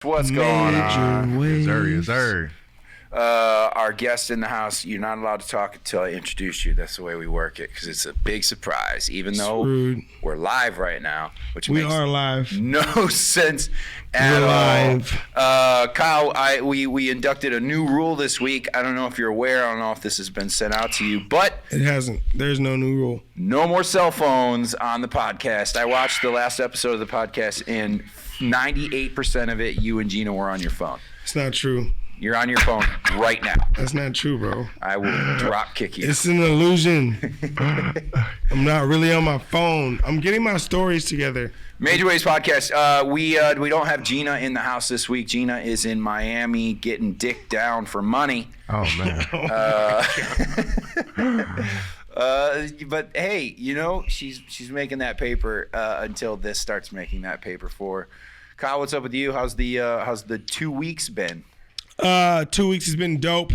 What's going on? Yes, sir. Our guest in the house, you're not allowed to talk until I introduce you. That's the way we work it, because it's a big surprise, even though we're live right now, which we makes are live. No sense at all. Kyle, we inducted a new rule this week. I don't know if you're aware. I don't know if this has been sent out to you, but it hasn't. There's no new rule. No more cell phones on the podcast. I watched the last episode of the podcast, and 98% of it, you and Gina were on your phone. It's not true. You're on your phone right now. That's not true, bro. I will drop kick you. It's an illusion. I'm not really on my phone. I'm getting my stories together. Major Waves Podcast. We don't have Gina in the house this week. Gina is in Miami getting dick down for money. Oh, man. But hey, you know, she's making that paper until this starts making that paper for her. Kyle, what's up with you? How's the 2 weeks been? 2 weeks has been dope.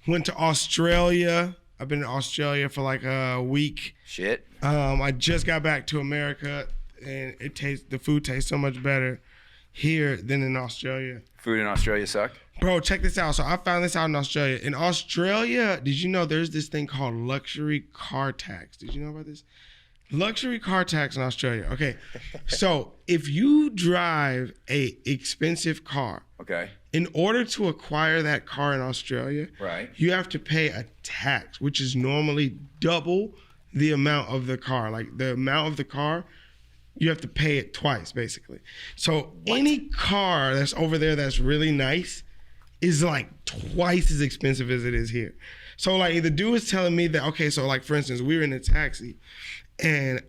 Went to Australia. I've been in Australia for like a week. Shit. I just got back to America, and the food tastes so much better here than in Australia. Food in Australia suck? Bro, check this out. So I found this out in Australia. In Australia, did you know there's this thing called luxury car tax? Did you know about this? Luxury car tax in Australia. Okay. So if you drive a expensive car, okay, in order to acquire that car in Australia, right, you have to pay a tax, which is normally double the amount of the car. Like the amount of the car, you have to pay it twice, basically. So any car that's over there that's really nice is like twice as expensive as it is here. So like the dude was telling me that, okay, so like for instance, we were in a taxi and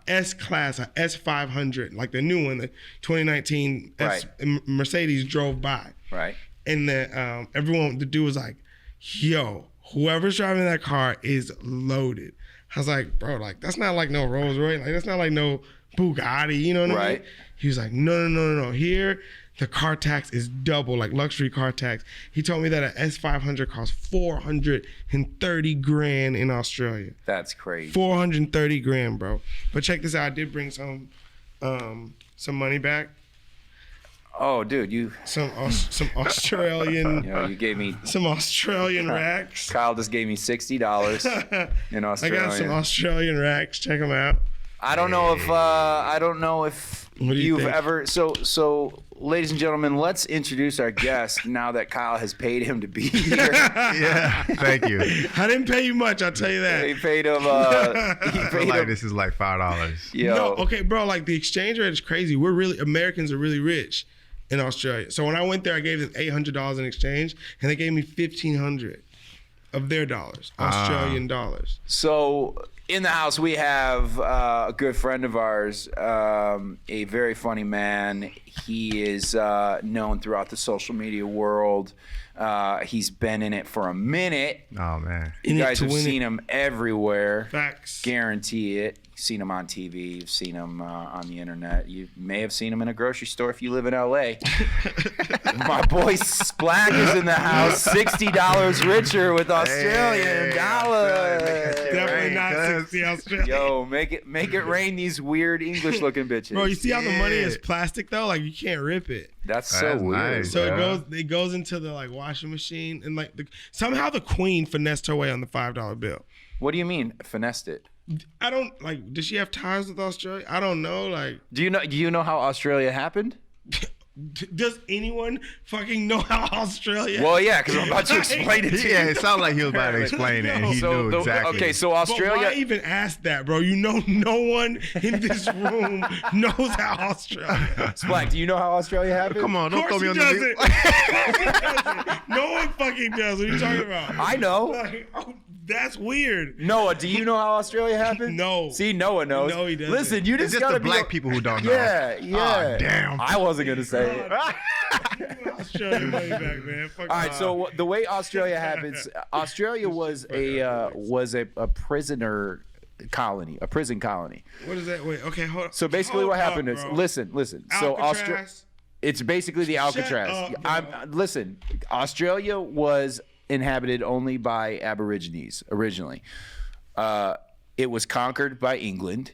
S-Class, a S500, like the new one, the 2019 right. Mercedes drove by. Right. And the dude was like, yo, whoever's driving that car is loaded. I was like, bro, like that's not like no Rolls Royce, like that's not like no Bugatti, you know what I mean? He was like, no. Here, the car tax is double, like luxury car tax. He told me that an S500 costs $430,000 in Australia. That's crazy. 430 grand, bro. But check this out. I did bring some money back. Oh, dude, you some Australian. You know, you gave me some Australian racks. Kyle just gave me $60 in Australia. I got some Australian racks. Check them out. I don't know if you've ever. So, ladies and gentlemen, let's introduce our guest now that Kyle has paid him to be here. Yeah, thank you. I didn't pay you much, I'll tell you that. He paid him. This is like $5. Yo. No, okay, bro. Like the exchange rate is crazy. Americans are really rich in Australia. So when I went there, I gave them $800 in exchange, and they gave me $1,500 of their dollars, Australian dollars. So in the house, we have a good friend of ours, a very funny man. He is known throughout the social media world. He's been in it for a minute. Oh, man. You guys have seen him everywhere. Facts. Guarantee it. You've seen him on TV. You've seen him on the internet. You may have seen him in a grocery store if you live in L.A. My boy Splack is in the house. $60 richer with Australian dollars. Definitely not 60 Australian. Yo, make it rain these weird English-looking bitches. Bro, you see how the money is plastic though? Like you can't rip it. That's so weird. Nice, so it goes into the like washing machine, and like somehow the Queen finessed her way on the $5 bill. What do you mean finessed it? I don't like. Does she have ties with Australia? I don't know. Like, do you know how Australia happened? Does anyone fucking know how Australia? Well, yeah, because I'm about to explain it to you. Yeah, it sounded like he was about to explain it, and he knew exactly. Okay, so Australia. But why even ask that, bro? You know, no one in this room knows how Australia. Splack, do you know how Australia happened? Come on, don't throw me on the. No one fucking does. What are you talking about? I know. Like, that's weird. Noah, do you know how Australia happened? No. See, Noah knows. No, he doesn't. Listen, you just It's gotta the black be people who don't know. Yeah. Oh, damn. I wasn't gonna say it. Australia money back, man. Fuck all right, so the way Australia happens, Australia was a prisoner colony, a prison colony. What is that? Wait, okay, hold on. So basically, what happened is, listen. So Alcatraz. It's basically the Alcatraz. Listen, Australia was inhabited only by Aborigines originally. It was conquered by England.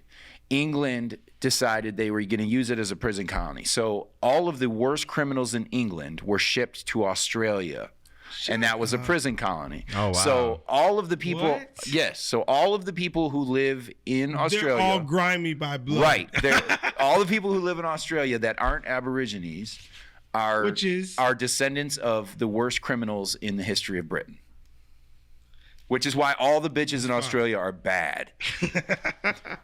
England decided they were going to use it as a prison colony. So all of the worst criminals in England were shipped to Australia. And that was a prison colony. Oh, wow. So all of the people, What? yes. So all of the people who live in Australia, They're all grimy by blood. right? All the people who live in Australia that aren't Aborigines are descendants of the worst criminals in the history of Britain. Which is why all the bitches in Australia are bad.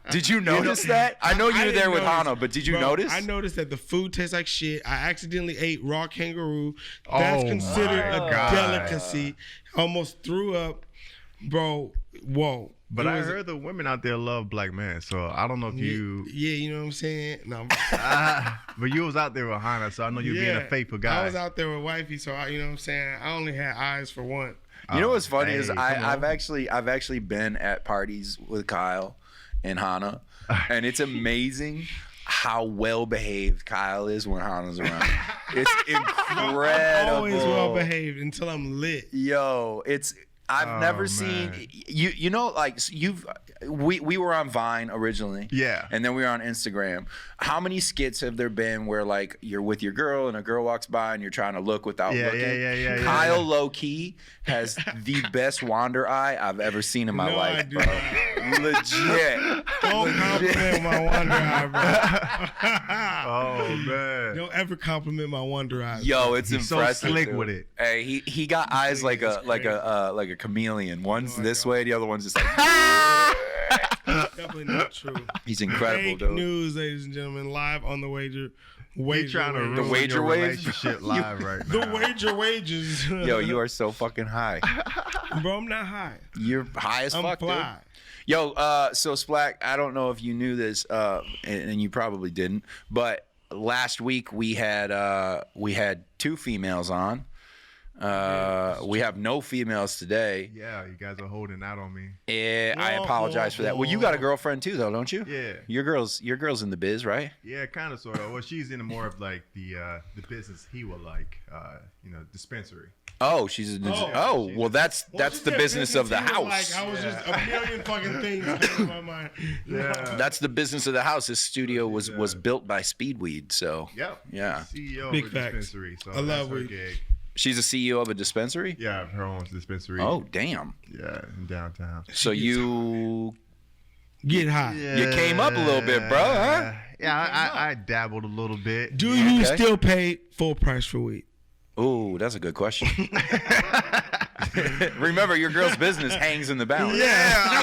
Did you notice that? I know you were there with Hana, but did you notice? I noticed that the food tastes like shit. I accidentally ate raw kangaroo. That's considered a delicacy. Almost threw up. Bro, whoa. But I heard the women out there love black men, so I don't know if you... Yeah, you know what I'm saying? No. But you was out there with Hana, so I know you're being a faithful guy. I was out there with wifey, so you know what I'm saying? I only had eyes for one. You know what's funny is I've actually been at parties with Kyle and Hana, and it's amazing how well behaved Kyle is when Hana's around. It's incredible. I'm always well behaved until I'm lit. Yo, I've never seen you know, like we were on Vine originally. Yeah. And then we were on Instagram. How many skits have there been where like you're with your girl and a girl walks by and you're trying to look without looking? Yeah. Kyle low key has the best wander eye I've ever seen in my life, bro. Legit. Don't compliment my wonder eye, bro. Oh man. Don't ever compliment my wonder eye. Yo, it's He's impressive. so slick dude. with it. Hey, he got eyes like a chameleon. One's this way, the other one's just like. Definitely not true. He's incredible, Fake dude. news, ladies and gentlemen, live on the wager. He's trying to ruin wager your waves? relationship live right now. The wager wages. Yo, you are so fucking high. Bro, I'm not high. You're high as I'm fuck, fly. dude. Yo, so Splack, I don't know if you knew this, and you probably didn't, but last week we had 2 females on. We have no females today. Yeah, you guys are holding out on me. I apologize for that. Well, you got a girlfriend too, though, don't you? Yeah. Your girl's in the biz, right? Yeah, kind of, sort of. Well, she's in more of like the business he would like, dispensary. Oh, she's well, that's the business of the house. Like, I was just a million fucking things came to my mind. Yeah. That's the business of the house. This studio was built by Speedweed, so Yep. yeah. CEO Big of a facts. dispensary. So I love that's her weed. gig. She's a CEO of a dispensary. Yeah, her own dispensary. Oh, damn. Yeah, in downtown. So you Get high. you came up a little bit, bro, huh? Yeah, I dabbled a little bit. Do you still pay full price for weed? Ooh, that's a good question. Remember, your girl's business hangs in the balance. Yeah.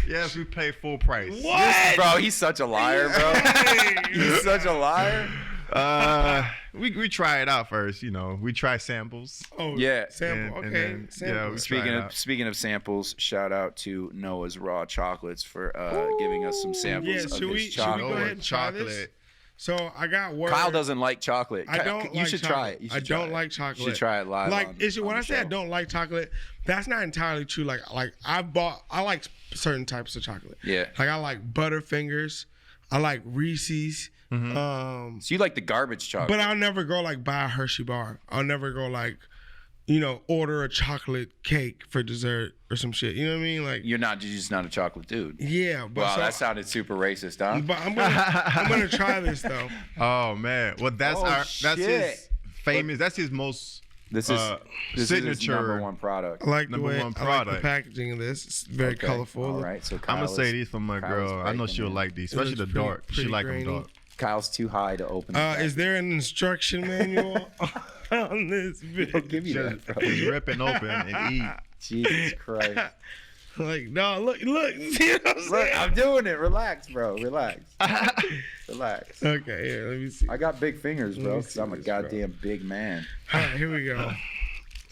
Yes, we pay full price. Bro, he's such a liar, bro. He's such a liar. We try it out first, we try samples. Oh, Yeah. Sample. And okay. then, Sample. we Speaking try it of out. samples, shout out to Noah's Raw Chocolates for giving us some samples Yeah, of should we his go chocolate. ahead and try this? Chocolate. So I got word. Kyle doesn't like chocolate. I don't. You like should chocolate. try it. You should I try don't it. like chocolate. You should try it live. Like, on when the I say I show. don't like chocolate, that's not entirely true. Like I like certain types of chocolate. Yeah. Like I like Butterfingers. I like Reese's. So you like the garbage chocolate? But I'll never go like buy a Hershey bar. I'll never go like, order a chocolate cake for dessert or some shit. You know what I mean? Like you're just not a chocolate dude. yeah. But Wow, so, that sounded super racist, huh? But I'm gonna try this though. Oh man. Well, that's shit. his famous. That's his most This is his signature number one product. I like the Number way one I like the product. packaging of this. It's very Okay. colorful. All right, so I'm Kyle gonna say is- these for my Kyle's girl. I know breaking she'll in. like these, especially the looks pretty- dark. She pretty like them grainy. dark. Kyle's too high to open. Is there an instruction manual on this bitch? I'll give you that, bro. Just rip and open and eat. Jesus Christ. Like, no, look. See what I'm Look, saying? I'm doing it. Relax, bro. Relax. Relax. Okay, here, let me see. I got big fingers, bro, me because see I'm a this, bro. goddamn big man. All right, here we go.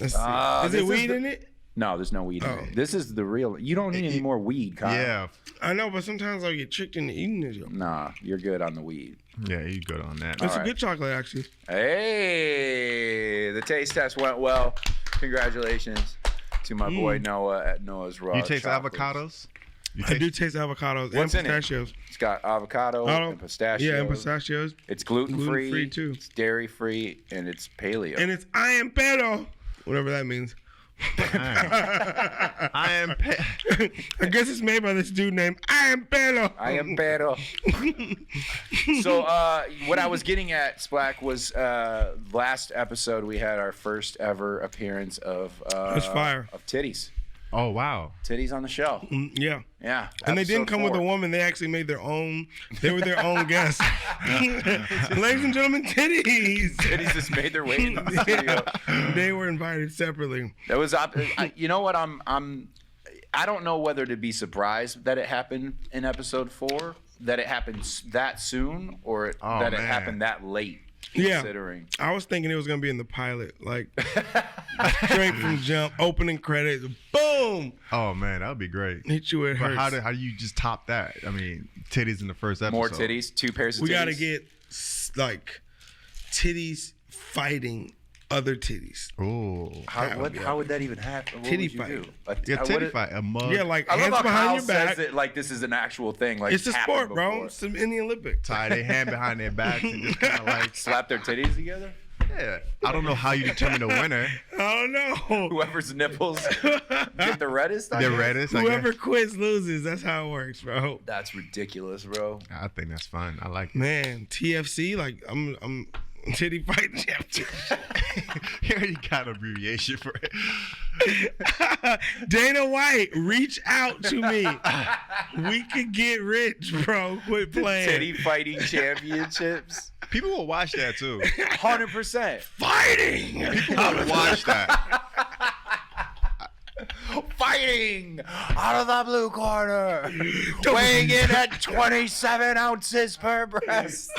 Let's see. Is this it is weed the- in it? No, there's no weed in Oh. it. This is the real. You don't need any more weed, Kyle. Yeah, I know, but sometimes I get tricked into eating it. Yo. Nah, you're good on the weed. yeah, you good on that. It's a right. good chocolate, actually. Hey, the taste test went well. Congratulations to my boy Noah at Noah's Raw. You taste Chocolates. avocados? You I do taste avocados What's in and it? pistachios. It's got avocado and pistachio. Yeah, and pistachios. It's gluten-free, Gluten-free, too. It's dairy-free, and it's paleo. And it's I am pero, whatever that means. I am. I guess it's made by this dude named I Am Pero. I am Pero. So what I was getting at, Splack, was last episode we had our first ever appearance of That's fire. of titties. Oh wow. Titties on the show. Yeah. Yeah. And they didn't come with a 4. woman. They actually made their own. They were their own guests. Ladies and gentlemen, titties. Titties just made their way into the studio. They were invited separately. That was, you know what? I don't know whether to be surprised that it happened in episode 4, that it happened that soon, or that it happened that late. Yeah. Considering. I was thinking it was gonna be in the pilot, like straight from jump, opening credits, boom. Oh man, that would be great. Hit you where it But hurts. how do you just top that? I mean, titties in the first episode. More titties, 2 pairs of titties. We gotta get like titties fighting other titties. Oh. How would that even happen? What Titty would you fight. do? Yeah, titty fight. A mug. Yeah, like I love hands how behind Kyle your back. says it like this is an actual thing. Like It's a happened sport, bro. before. It's in the Olympics. tie their hand behind their backs and just kind of like. Slap their titties together. Yeah. I don't know how you determine the winner. I don't know. Whoever's nipples get the reddest. I The guess. reddest. I Whoever guess. quits loses. That's how it works, bro. That's ridiculous, bro. I think that's fun. I like it. Man, TFC, like I'm titty fight champion. You already got an abbreviation for it. Dana White, reach out to me. We could get rich, bro. Quit playing. Titty fighting championships. People will watch that too. 100%. Fighting. People will watch that. Fighting out of the blue corner. Weighing in at 27 ounces per breast.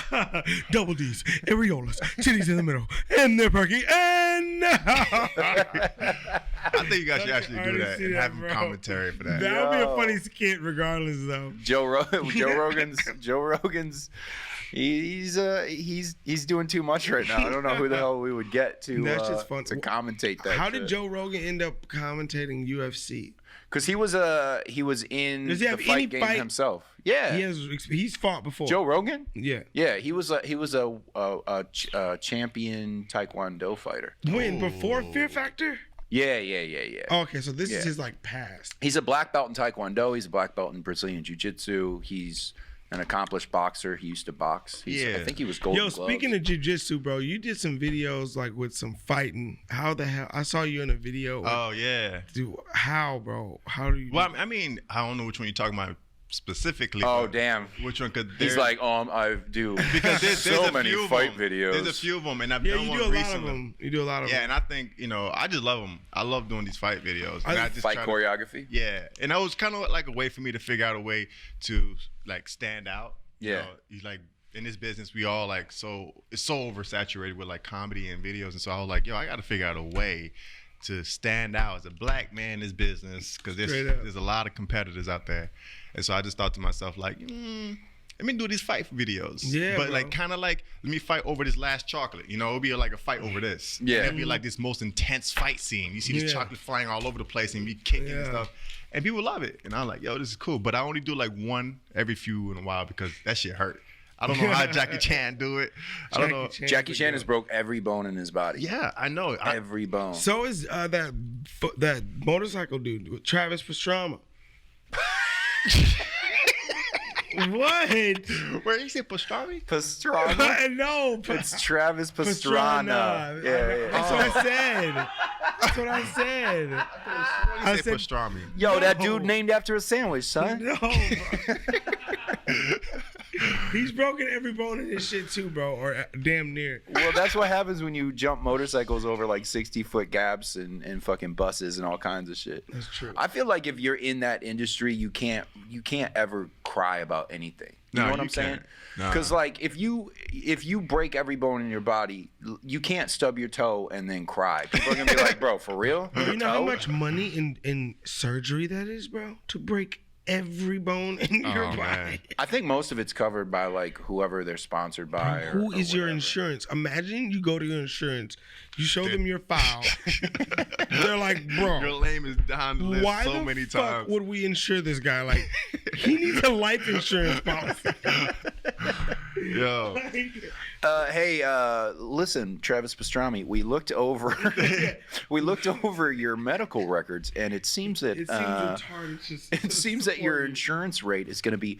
Double D's, areolas, titties in the middle, and they're perky, and I think you guys should actually do that see and that, have bro. a commentary for that. that would be a Yo. funny skit regardless, though. Joe Rogan's he's doing too much right now. I don't know who the hell we would get to That's just fun. to commentate that. How did Joe Rogan end up commentating UFC? Because he was in Does he the have any fight game fight? himself. Yeah. He's fought before. Joe Rogan? Yeah. Yeah, he was a champion Taekwondo fighter. When before Fear Factor? Yeah. Okay, so this is Yeah. his like past. He's a black belt in Taekwondo. He's a black belt in Brazilian Jiu-Jitsu. He's an accomplished boxer. He used to box. I think he was Golden Yo, Gloves. speaking of jiu-jitsu, bro, you did some videos like with some fighting. How the hell? I saw you in a video. Oh yeah. Dude, how, bro? How do you? Well, I mean, I don't know which one you're talking about specifically. Oh but damn. Which one? Cause He's like, I do because there's so a many few of fight them. videos. There's a few of them, and I've Yeah, done you one do a lot recently. of them. You do a lot of Yeah, them. and I think I just love them. I love doing these fight videos. And I just Fight try to- choreography. Yeah, and that was kind of like a way for me to figure out a way to like stand out. Yeah. You know, you like in this business, we all like it's so oversaturated with like comedy and videos, and so I was like, yo, I got to figure out a way to stand out as a black man in this business because Straight up. there's a lot of competitors out there, and so I just thought to myself like, let me do these fight videos. Yeah, but bro. like kind of like let me fight over this last chocolate. You know, it'll be like a fight over this. Yeah. And it'll be like this most intense fight scene. You see these Yeah. chocolate flying all over the place and be kicking and Yeah. stuff. And people love it. And I'm like, yo, this is cool. But I only do like one every few in a while because that shit hurt. I don't know how Jackie Chan do it. I don't know. Jackie Chan has broke every bone in his body. Yeah, I know. Every bone. So is that motorcycle dude with Travis Pastrana. What? Where you say pastrami? Pastrana? No, It's Travis Pastrana. Yeah. That's what I said. That's what I said. I said- say pastrami. Yo, that No. dude named after a sandwich, son. No, bro. He's broken every bone in his shit too, bro, or damn near. Well, that's what happens when you jump motorcycles over like 60-foot gaps and fucking buses and all kinds of shit. That's true. I feel like if you're in that industry, you can't ever cry about anything. You No, know what you I'm saying? can't. No. Because like if you break every bone in your body, you can't stub your toe and then cry. People are gonna be like, bro, for real? You know how Toe? much money in surgery that is, bro? To break every bone in your Oh, body. man. I think most of it's covered by like whoever they're sponsored by. Who or is your whatever. insurance? Imagine you go to your insurance, you show them your file. They're like, Your bro, name is down the list why so the many fuck times. would we insure this guy? Like, he needs a life insurance policy. Yo. Hey, listen, Travis Pastrami, we looked over your medical records, and it seems that It seems retarded. it seems that your insurance rate is going to be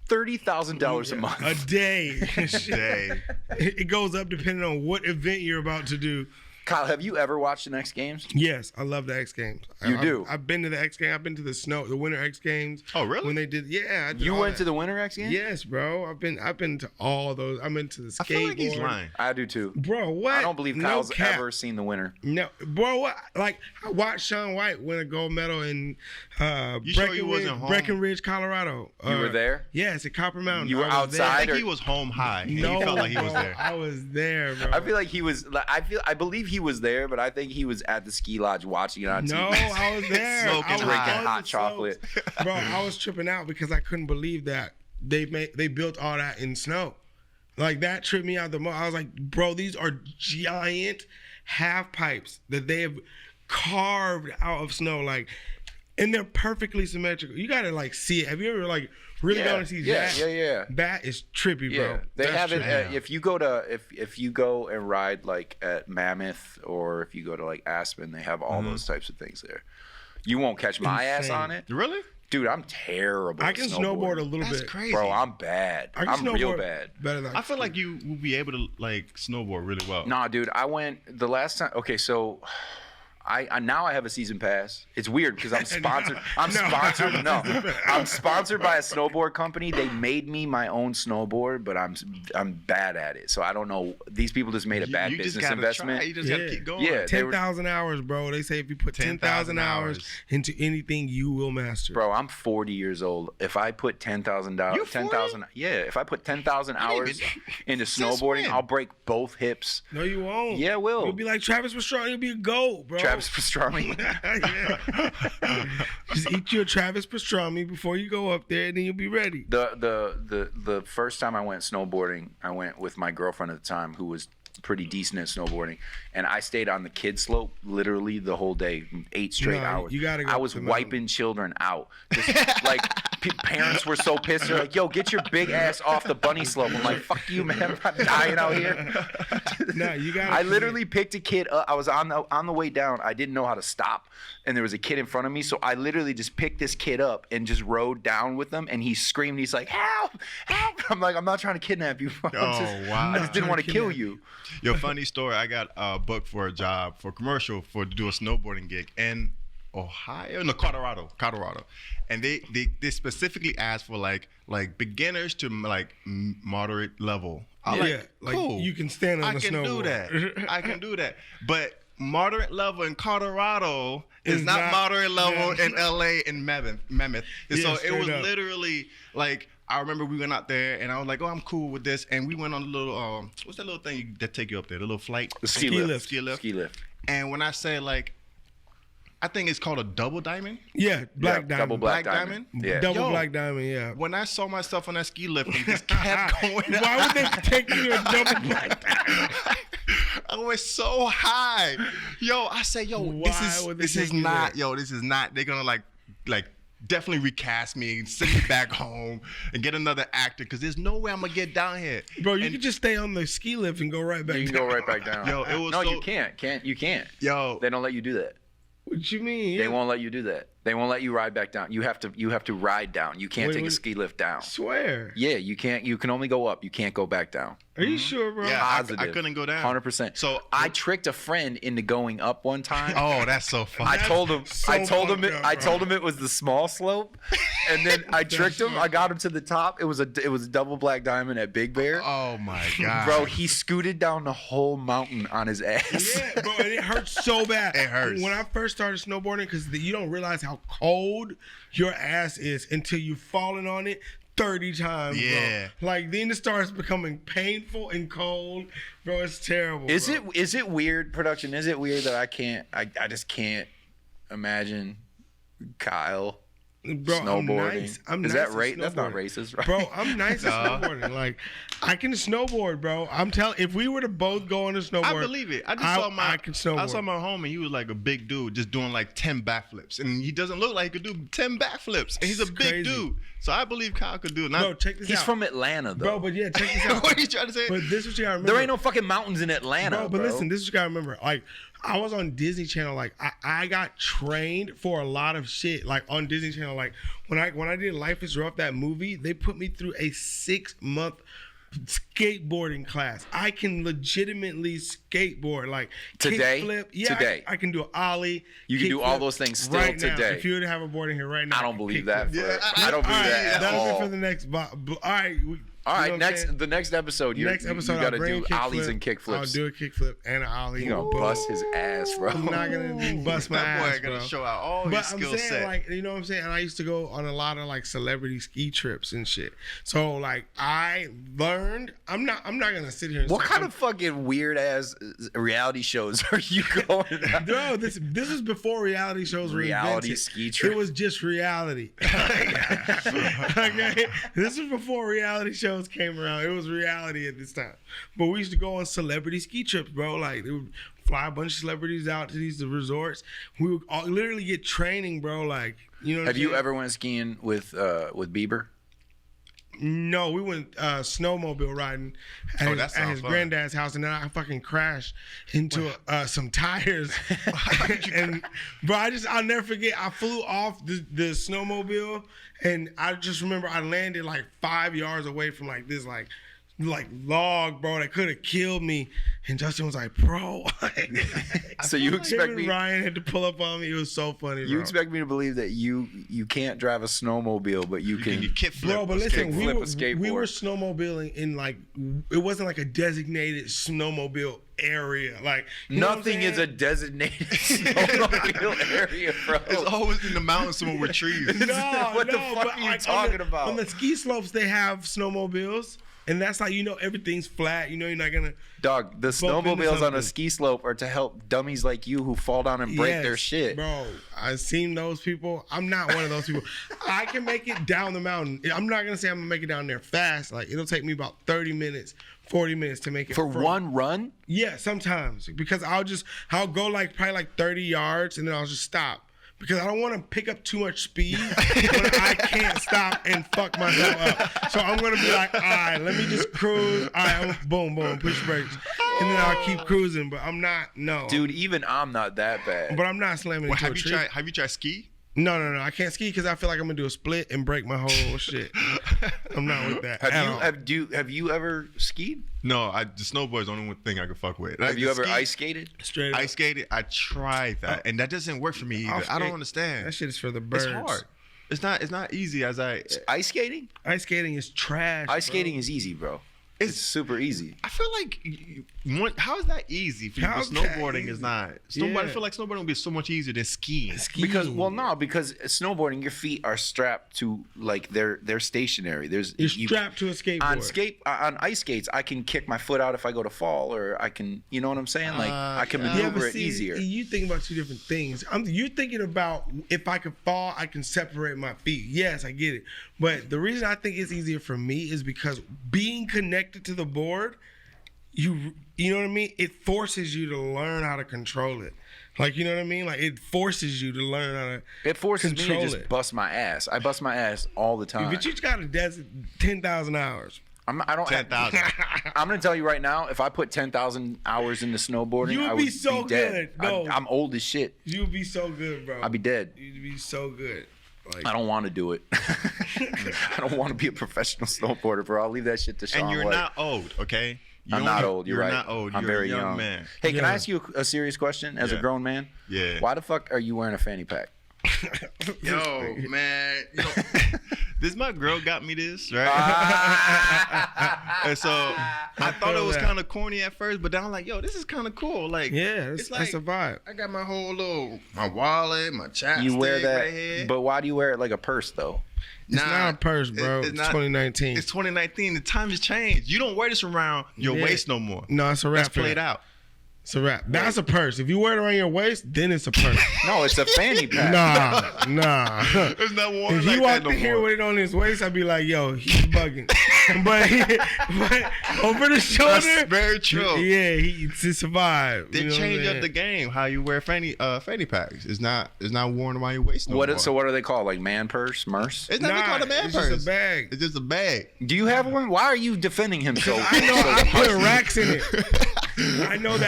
$30,000 a month. A day. Day. It goes up depending on what event you're about to do. Kyle, have you ever watched the X Games? Yes, I love the X Games. You do? I've been to the X Games. I've been to the Winter X Games. Oh, really? When they did, yeah. I did You all went that. to the Winter X Games? Yes, bro. I've been to all those. I'm into the skateboard. I feel like he's lying. I do too. Bro, what? I don't believe Kyle's cap. ever seen the Winter. No, bro, what? Like, I watched Shaun White win a gold medal in You sure you wasn't home? Breckenridge, Colorado. You were there? Yes, at Copper Mountain. You were I was there. outside? I think he was home high. And No, he felt like he was bro, there. I was there, bro. I feel like he was. I believe he was there, but I think he was at the ski lodge watching it on No, TV. I was there. Smoking I was drinking on hot the chocolate. slopes. Bro, I was tripping out because I couldn't believe that they built all that in snow. Like, that tripped me out the most. I was like, bro, these are giant half pipes that they have carved out of snow, like, and they're perfectly symmetrical. You gotta like see it. Have you ever like really gone to see that? Yeah. That is trippy, bro. Yeah, they That's have it. trippy. If you go to if you go and ride like at Mammoth or if you go to like Aspen, they have all those types of things there. You won't catch my ass Insane. on it, Really? dude. I'm terrible. I at can snowboard a little That's bit. crazy. bro. I'm bad. I can I'm real snowboard bad. better than I feel like you will be able to like snowboard really well. Nah, dude. I went the last time. Okay, so. I now I have a season pass. It's weird because I'm sponsored. I'm sponsored. No, I'm sponsored by a snowboard company. They made me my own snowboard, but I'm bad at it. So I don't know. These people just made a bad you just business gotta investment. Try. You just gotta keep going. Yeah. they were- 10,000 hours, bro. They say if you put 10,000 hours into anything, you will master. Bro, I'm 40 years old. If I put $10,000, You 40? if I put 10,000 hours into Since snowboarding, when? I'll break both hips. No, you won't. Yeah, I will. You'll be like Travis Pastrami. You'll be a goat, bro. Travis Pastrami. Yeah. Just eat your Travis Pastrami before you go up there, and then you'll be ready. The first time I went snowboarding, I went with my girlfriend at the time, who was pretty decent at snowboarding, and I stayed on the kid slope literally the whole day, 8 straight No, hours. you gotta go I up was the wiping children out. Just, like parents were so pissed. They're like, "Yo, get your big ass off the bunny slope." I'm like, "Fuck you, man! I'm not dying out here." No, you gotta. I literally picked a kid up. I was on the way down. I didn't know how to stop, and there was a kid in front of me. So I literally just picked this kid up and just rode down with him. And he screamed. He's like, "Help! Help!" I'm like, "I'm not trying to kidnap you. Oh, wow. I just didn't want to kill you." Yo, funny story. I got booked for a job for a commercial to do a snowboarding gig in Ohio, no, Colorado, and they specifically asked for like beginners to like moderate level. I'm Yeah, like, cool. you can stand on I the can do snowboard. that. I can do that. But moderate level in Colorado is It's not not- moderate level yeah. in LA and Mammoth. And Yeah, so it straight was up. literally like. I remember we went out there and I was like, "Oh, I'm cool with this." And we went on a little, what's that little thing that take you up there? The little flight, The Ski lift. ski lift. Ski lift. And when I say like, I think it's called a double diamond. Yeah, black Yeah, diamond. double black Black diamond. diamond? Yeah. Double Yo. black diamond, yeah. When I saw myself on that ski lift and just kept going, Why would they take you to a double black diamond? I went so high. Yo, I say, yo, Why would they this is take you not, there? yo, this is not. They're gonna like definitely recast me, send me back home, and get another actor because there's no way I'm gonna get down here. Bro, you And- can just stay on the ski lift and go right back You can down. go right back down. Yo, it was no, so- you can't. You can't. Yo, They don't let you do that. What you mean? They Yeah. won't let you do that. They won't let you ride back down. You have to ride down. You can't Wait, take a wait. ski lift down. Swear. Yeah, you can't. You can only go up. You can't go back down. Are you sure, bro? Yeah. Positive. I couldn't go down. 100%. So- I tricked a friend into going up one time. oh, that's so funny. I told him. so I told him. fucked up, I bro. told him it was the small slope, and then I tricked him. I got him to the top. It was a double black diamond at Big Bear. Oh my god, Bro, he scooted down the whole mountain on his ass. Yeah, bro, and it hurts so bad. It hurts. When I first started snowboarding, because you don't realize how cold your ass is until you've fallen on it 30 times, Yeah. bro. Like, then it starts becoming painful and cold. Bro, it's terrible. Is bro. it weird, production? Is it weird that I just can't imagine Kyle Bro, snowboarding. I'm Is nice that at right? That's not snowboarding. racist, right? Bro, I'm nice at snowboarding. Like, I can snowboard, bro. I'm telling. If we were to both go on a snowboard, I believe it. I saw I can snowboard. I saw my homie. He was like a big dude, just doing like 10 backflips, and he doesn't look like he could do 10 backflips. And he's a It's big crazy. dude, so I believe Kyle could do it. Bro, check this He's out. from Atlanta, though. Bro, but yeah, check this out. What are you trying to say? But this is what you gotta remember. There ain't no fucking mountains in Atlanta, Bro, but listen, this is what you gotta remember. Like, I was on Disney Channel. Like, I got trained for a lot of shit. Like on Disney Channel. Like when I did Life is Rough, that movie, they put me through a 6-month skateboarding class. I can legitimately skateboard. Like Today? kickflip. Yeah, Today. I can do an ollie. You can do all kickflip those things still right now. today. If you were to have a board in here right now, I don't believe that. kickflip. I don't believe All right, that at that'll all. be for the next. All right. All you right, know what I'm saying? the next episode, you Next episode, got to I'll bring do a kickflip. ollies and I'll kickflips. do a kickflip and an ollie. He gonna bust his ass, bro. I'm not gonna bust my that boy ass, gonna bro. show out all But his I'm skill saying, set. like, you know what I'm saying? And I used to go on a lot of like celebrity ski trips and shit. So like, I learned. I'm not gonna sit here and What say, kind of fucking weird ass reality shows are you going on? Bro, this was before reality shows were Reality invented. ski trip. It was just reality. Okay, this was before reality shows came around. It was reality at this time. But we used to go on celebrity ski trips, bro. Like they would fly a bunch of celebrities out to these resorts. We would literally get training, bro. Like, you know. What Have I'm you saying? ever went skiing with Bieber? No, we went snowmobile riding at, that his, at sounds his fun. granddad's house, and then I fucking crashed into some tires. And bro, I'll never forget. I flew off the snowmobile, and I just remember I landed like 5 yards away from like this like log, bro, that could have killed me. And Justin was like, bro. So you expect Him and me? Ryan had to pull up on me. It was so funny, bro. You expect me to believe that you can't drive a snowmobile, but you can? You kick flip. Bro, but listen, kickflip a skateboard. we were snowmobiling in like, it wasn't like a designated snowmobile area. Like, you know what I'm Nothing is a saying? designated snowmobile area, bro. It's always in the mountains somewhere with trees. What the fuck but are you like, talking about? On the ski slopes, they have snowmobiles. And that's how you know everything's flat. You know you're not gonna. Dog, the Bump into snowmobiles on something. a ski slope are to help dummies like you who fall down and break their Yes, shit. Bro, I've seen those people. I'm not one of those people. I can make it down the mountain. I'm not gonna say I'm gonna make it down there fast. Like it'll take me about 30 minutes, 40 minutes to make it For one run? Yeah, sometimes because I'll go like probably like 30 yards and then I'll just stop. Because I don't want to pick up too much speed when I can't stop and fuck myself up. So I'm gonna be like, all right, let me just cruise. All right, boom, push brakes, and then I'll keep cruising. But I'm not, no, Dude, even I'm not that bad. But I'm not slamming Well, into a tree. have you tried ski? No, I can't ski because I feel like I'm gonna do a split and break my whole shit. I'm not with that. Have you ever skied? No, the snowboard is the only one thing I can fuck with. Like, Have you the ever ski- ice skated? Straight up. Ice skated? I tried that, and that doesn't work for me either. I don't That understand. shit is for the birds. It's hard. It's not easy as I. Ice skating? Ice skating is trash. Ice bro. skating is easy, bro. It's super easy. I feel like how is that easy for you? But How's that snowboarding easy? is not. Snowboarding, I Yeah. feel like snowboarding would be so much easier than skiing. Because snowboarding, your feet are strapped to like they're stationary. You're strapped to a skateboard. On ice skates, I can kick my foot out if I go to fall, or I can, you know what I'm saying? Like I can Yeah, maneuver but it see, easier. you think about two different things. You're thinking about if I could fall, I can separate my feet. Yes, I get it. But the reason I think it's easier for me is because being connected to the board, you know what I mean? It forces you to learn how to control it. Like, you know what I mean? Like, it forces you to learn how to It forces me to control just it. bust my ass. I bust my ass all the time. But you got to 10,000 hours. I don't 10,000. I'm gonna tell you right now, if I put 10,000 hours into snowboarding, You would I be would so be dead. good. No. I'm old as shit. You'd be so good, bro. I'd be dead. You'd be so good. Like, I don't want to do it. I don't want to be a professional snowboarder, bro. I'll leave that shit to Sean And you're White. not old, okay? I'm not old. You're right. not old. I'm You're very a young man. Hey, can I Yeah. ask you a serious question as a Yeah. grown man? Yeah. Why the fuck are you wearing a fanny pack? Yo, man. This my girl got me this, right? And so I thought it feel was that. kind of corny at first, but then I'm like, yo, this is kind of cool. Like, yeah, it's that's a vibe. I got my whole my wallet, my chapstick You wear that, right here. but why do you wear it like a purse though? It's not a purse, bro. It's 2019. It's 2019. The times has changed. You don't wear this around your Yeah. waist no more. No, it's a wrap. That's played out. It's a wrap. That's a purse. If you wear it around your waist, then it's a purse. No, it's a fanny pack. Nah. It's not worn If like he that walked no in here more. with it on his waist, I'd be like, yo, he's bugging. but over the shoulder, That's very true. yeah, it's a vibe. They you know what I'm changed up saying? the game. How you wear fanny packs? It's not worn around your waist no more. So what are they called? Like man purse, Merce? It's not even called a man it's purse. just a bag. It's just a bag. Do you have one? Why are you defending him so? I know I put racks in it. I know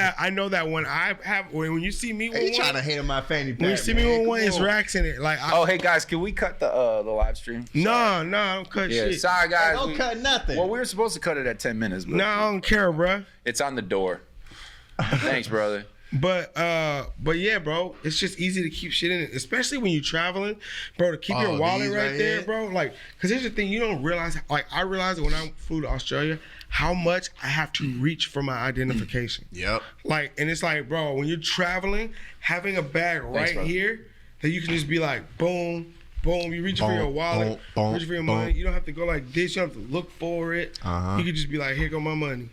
that when you see me with You one, trying to hate on my fanny pack? when you see me man. with one, Come it's on. racks in it. Like, Oh, hey guys, can we cut the live stream? no, I don't cut Yeah, shit. sorry guys. Don't cut nothing. Well, we were supposed to cut it at 10 minutes, but No, I don't care, bro. it's on the door. Thanks, brother. But yeah, bro, it's just easy to keep shit in it, especially when you're traveling, bro. To keep Oh, your wallet these right right there, here? bro. Like, cause here's the thing, you don't realize. Like, I realized when I flew to Australia, how much I have to reach for my identification. Yep. Like, and it's like, bro, when you're traveling, having a bag right brother. here that you can just be like, boom, boom. You reach for Boom, your wallet, boom, boom, reach for your boom. money. You don't have to go like this. You don't have to look for it. Uh-huh. You can just be like, here go my money.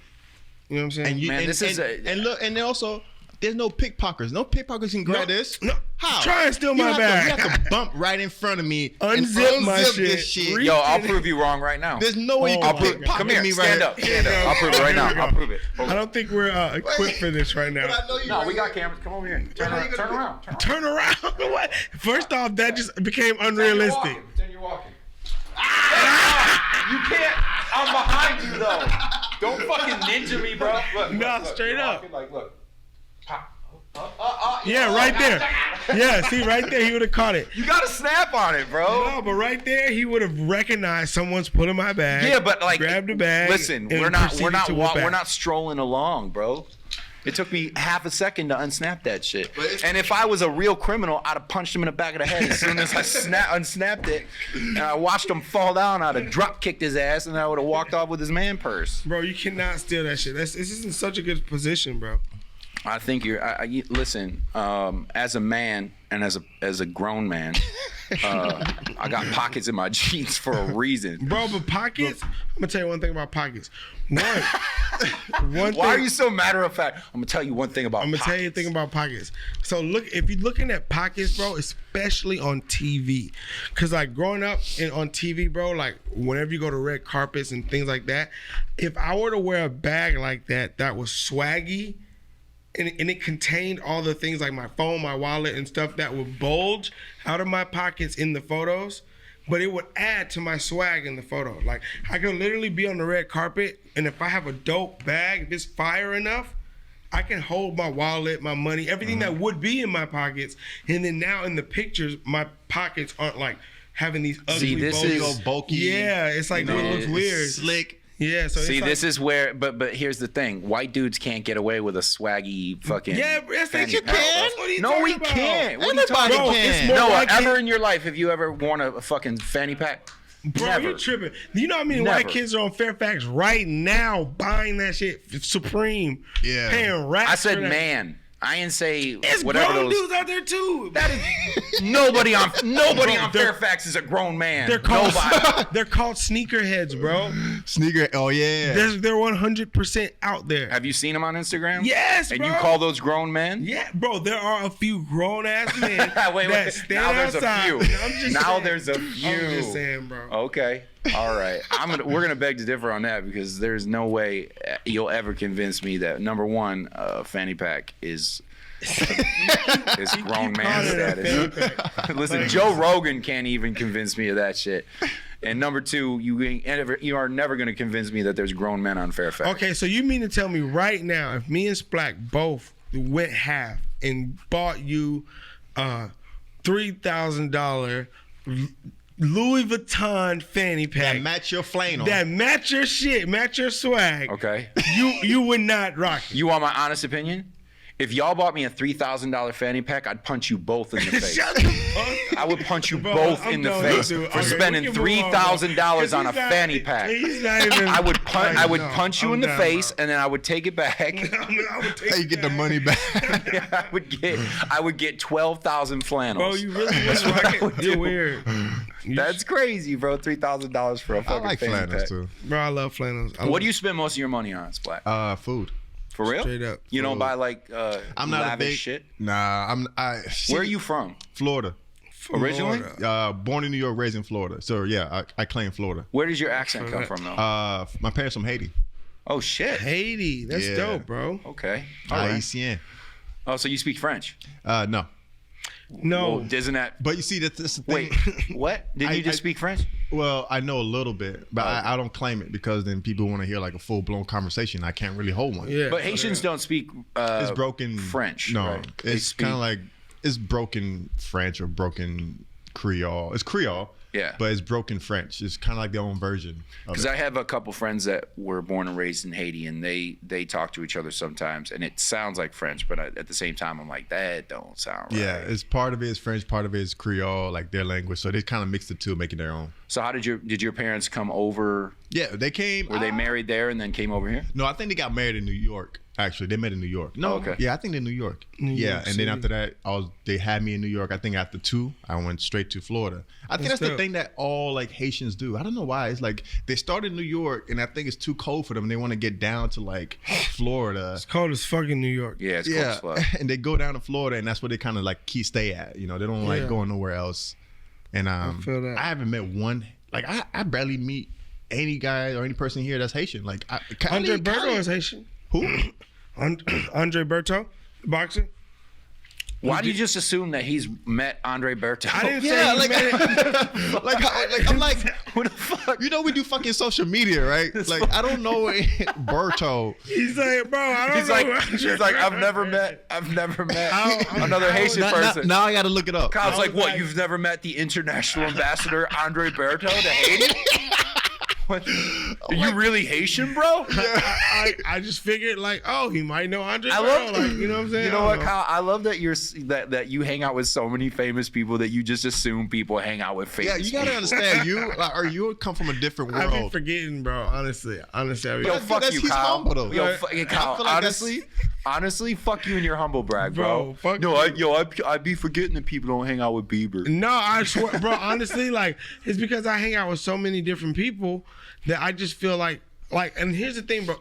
You know what I'm saying? And you Man, and, this is and, a- and look, and also there's no pickpockets. No pickpockets can grab this. No, How? try and steal You my have bag. To, you have to bump right in front of me and Unzip my unzip shit. this shit. Reach Yo, I'll it. prove you wrong right now. There's no way you Oh can my Come pickpocket here, me stand right up. Stand up. I'll prove it right now. I'll prove it. Hold I on. don't think we're equipped for this right now. I know you No, right we got here. cameras. Come over here. Turn How around. you Turn gonna around. Turn around. Turn around. What? First off, that just became Pretend unrealistic. you're walking. You can't. I'm behind you though. Don't fucking ninja me, bro. Look, Nah, look, straight you're up. walking like, look. Pop. Yeah, right there. Yeah, see, right there, he would have caught it. You gotta snap on it, bro. No, but right there, he would have recognized someone's pulling my bag. Yeah, but like, grabbed the bag. Listen, and we're not proceeded to whip we're back. not strolling along, bro. It took me half a second to unsnap that shit. But it's- And if I was a real criminal, I'd have punched him in the back of the head as soon as I unsnapped it. And I watched him fall down. I'd have drop kicked his ass, and I would have walked off with his man purse. Bro, you cannot steal that shit. This is in such a good position, bro. I think listen. As a man and as a grown man, I got pockets in my jeans for a reason. Bro, but pockets, I'm gonna tell you one thing about pockets. One Why are you so matter of fact? I'm gonna tell you one thing about. I'm gonna tell you a thing about pockets. So look, if you're looking at pockets, bro, especially on TV, cause like growing up on TV, bro, like whenever you go to red carpets and things like that, if I were to wear a bag like that was swaggy, and it contained all the things like my phone, my wallet, and stuff that would bulge out of my pockets in the photos, but it would add to my swag in the photo. Like I could literally be on the red carpet, and if I have a dope bag, if it's fire enough, I can hold my wallet, my money, everything that would be in my pockets, and then now in the pictures, my pockets aren't like having these ugly, this bulgy, is- bulky. Yeah, it's like it looks weird. Slick. Yeah, so See, it's this like, is where, but here's the thing: white dudes can't get away with a swaggy fucking. yeah, yes, fanny you pack, can. bro. What are you No, talking we about? can't. What are you Everybody talking about? can. It's more No, like ever in your life have you ever worn a fucking fanny pack? Bro, Never. you tripping. You know how many Never. white kids are on Fairfax right now buying that shit Supreme? Yeah. Paying racks I said for that. man. I didn't say It's whatever grown those. dudes out there too. That is nobody on They're- Fairfax is a grown man. They're called Nobody. they're called sneakerheads, bro. Sneaker. Oh yeah. They're 100% out there. Have you seen them on Instagram? Yes, And bro. you call those grown men? Yeah, bro. There are a few grown ass men Wait, that wait. stand Now there's outside. a few. I'm just Now saying. there's a few. I'm just saying, bro. Okay. All right. We're gonna beg to differ on that because there's no way you'll ever convince me that number one, fanny pack is grown man calling it a fanny status. Listen, Joe Rogan can't even convince me of that shit. And number two, you are never gonna convince me that there's grown men on Fairfax. Okay, so you mean to tell me right now, if me and Splack both went half and bought you $3,000 Louis Vuitton fanny pack That match your flannel. that match your shit, match your swag, Okay. you would not rock it. You want my honest opinion? If y'all bought me a $3,000 fanny pack, I'd punch you both in the face. Shut the fuck I would punch you Bro, both I'm in the done with face you. for Okay, spending we can move on, $3,000 bro. on a He's not- fanny pack. He's not even. I would punch. I would No, punch you I'm in the down, face, bro. and then I would take it back. I would take How you get the that. money back? I would get 12,000 flannels. Bro, you really would rock it. You're weird. That's crazy, bro. $3,000 for a I fucking like fanny flannels pack. too. Bro, I love flannels. What do you spend most of your money on, Splack? Food. For real? Straight up. You don't buy like I'm not a lavish big shit? Nah, Where are you from? Florida. Originally? Born in New York, raised in Florida. So yeah, I claim Florida. Where does your accent come from though? My parents from Haiti. Oh shit. Haiti. That's Yeah. dope, bro. Okay. All right. Haitien. Oh, so you speak French? No. No. Well, isn't that? But you see, that's the thing. Wait, what? Didn't you just speak French? Well, I know a little bit, but I don't claim it because then people want to hear like a full blown conversation. I can't really hold one. Yeah. But Haitians don't speak. It's broken French. No, right? They it's speak- kind of like it's broken French or broken Creole. It's Creole. Yeah. But it's broken French. It's kind of like their own version. Because I have a couple friends that were born and raised in Haiti, and they talk to each other sometimes, and it sounds like French, but at the same time, I'm like, that don't sound right. Yeah, it's part of it is French, part of it is Creole, like their language. So they kind of mix the two, making their own. So how did your parents come over? Yeah, they came. Were they married there and then came over here? No, I think they got married in New York. Actually, they met in New York. No, okay. Yeah, I think they're New York. New yeah, York and City. then after that, they had me in New York. I think after 2, I went straight to Florida. I think that's the dope. thing that all like Haitians do. I don't know why. It's like they start in New York, and I think it's too cold for them. And they want to get down to like Florida. It's cold as fucking New York. Yeah, it's cold as fuck. and they go down to Florida, and that's where they kind of like stay at. You know, they don't like Yeah. going nowhere else. And feel that. I haven't met one. Like I barely meet any guy or any person here that's Haitian. Like Andre Berto is Haitian. Who? Andre Berto, the boxer. Why do you just assume that he's met Andre Berto? I didn't Yeah, say like, he met like I'm like, What the fuck? you know, we do fucking social media, right? Like I don't know Berto. He's like, bro, I don't He's know. like, he's like, I've never met another Haitian person. Now I got to look it up. Kyle's like, what? like- You've never met the international ambassador Andre Berto to Haiti? What? Are you really Haitian, bro? I just figured like, oh, he might know Andre I Berto. love, Like, you know what I'm saying? You know I what, don't Kyle? I love that that you hang out with so many famous people that you just assume people hang out with famous. Yeah, you gotta people. understand. You come from a different I be world. forgetting, bro. Honestly, I be Yo, fuck that's- you, he's Kyle. humble, though. Yo, Right. fucking Kyle. I feel like Honestly, fuck you and your humble brag, bro. Bro, fuck no, you. I be forgetting that people don't hang out with Bieber. No, I swear, bro. Honestly, like it's because I hang out with so many different people that I just feel like. And here's the thing, bro.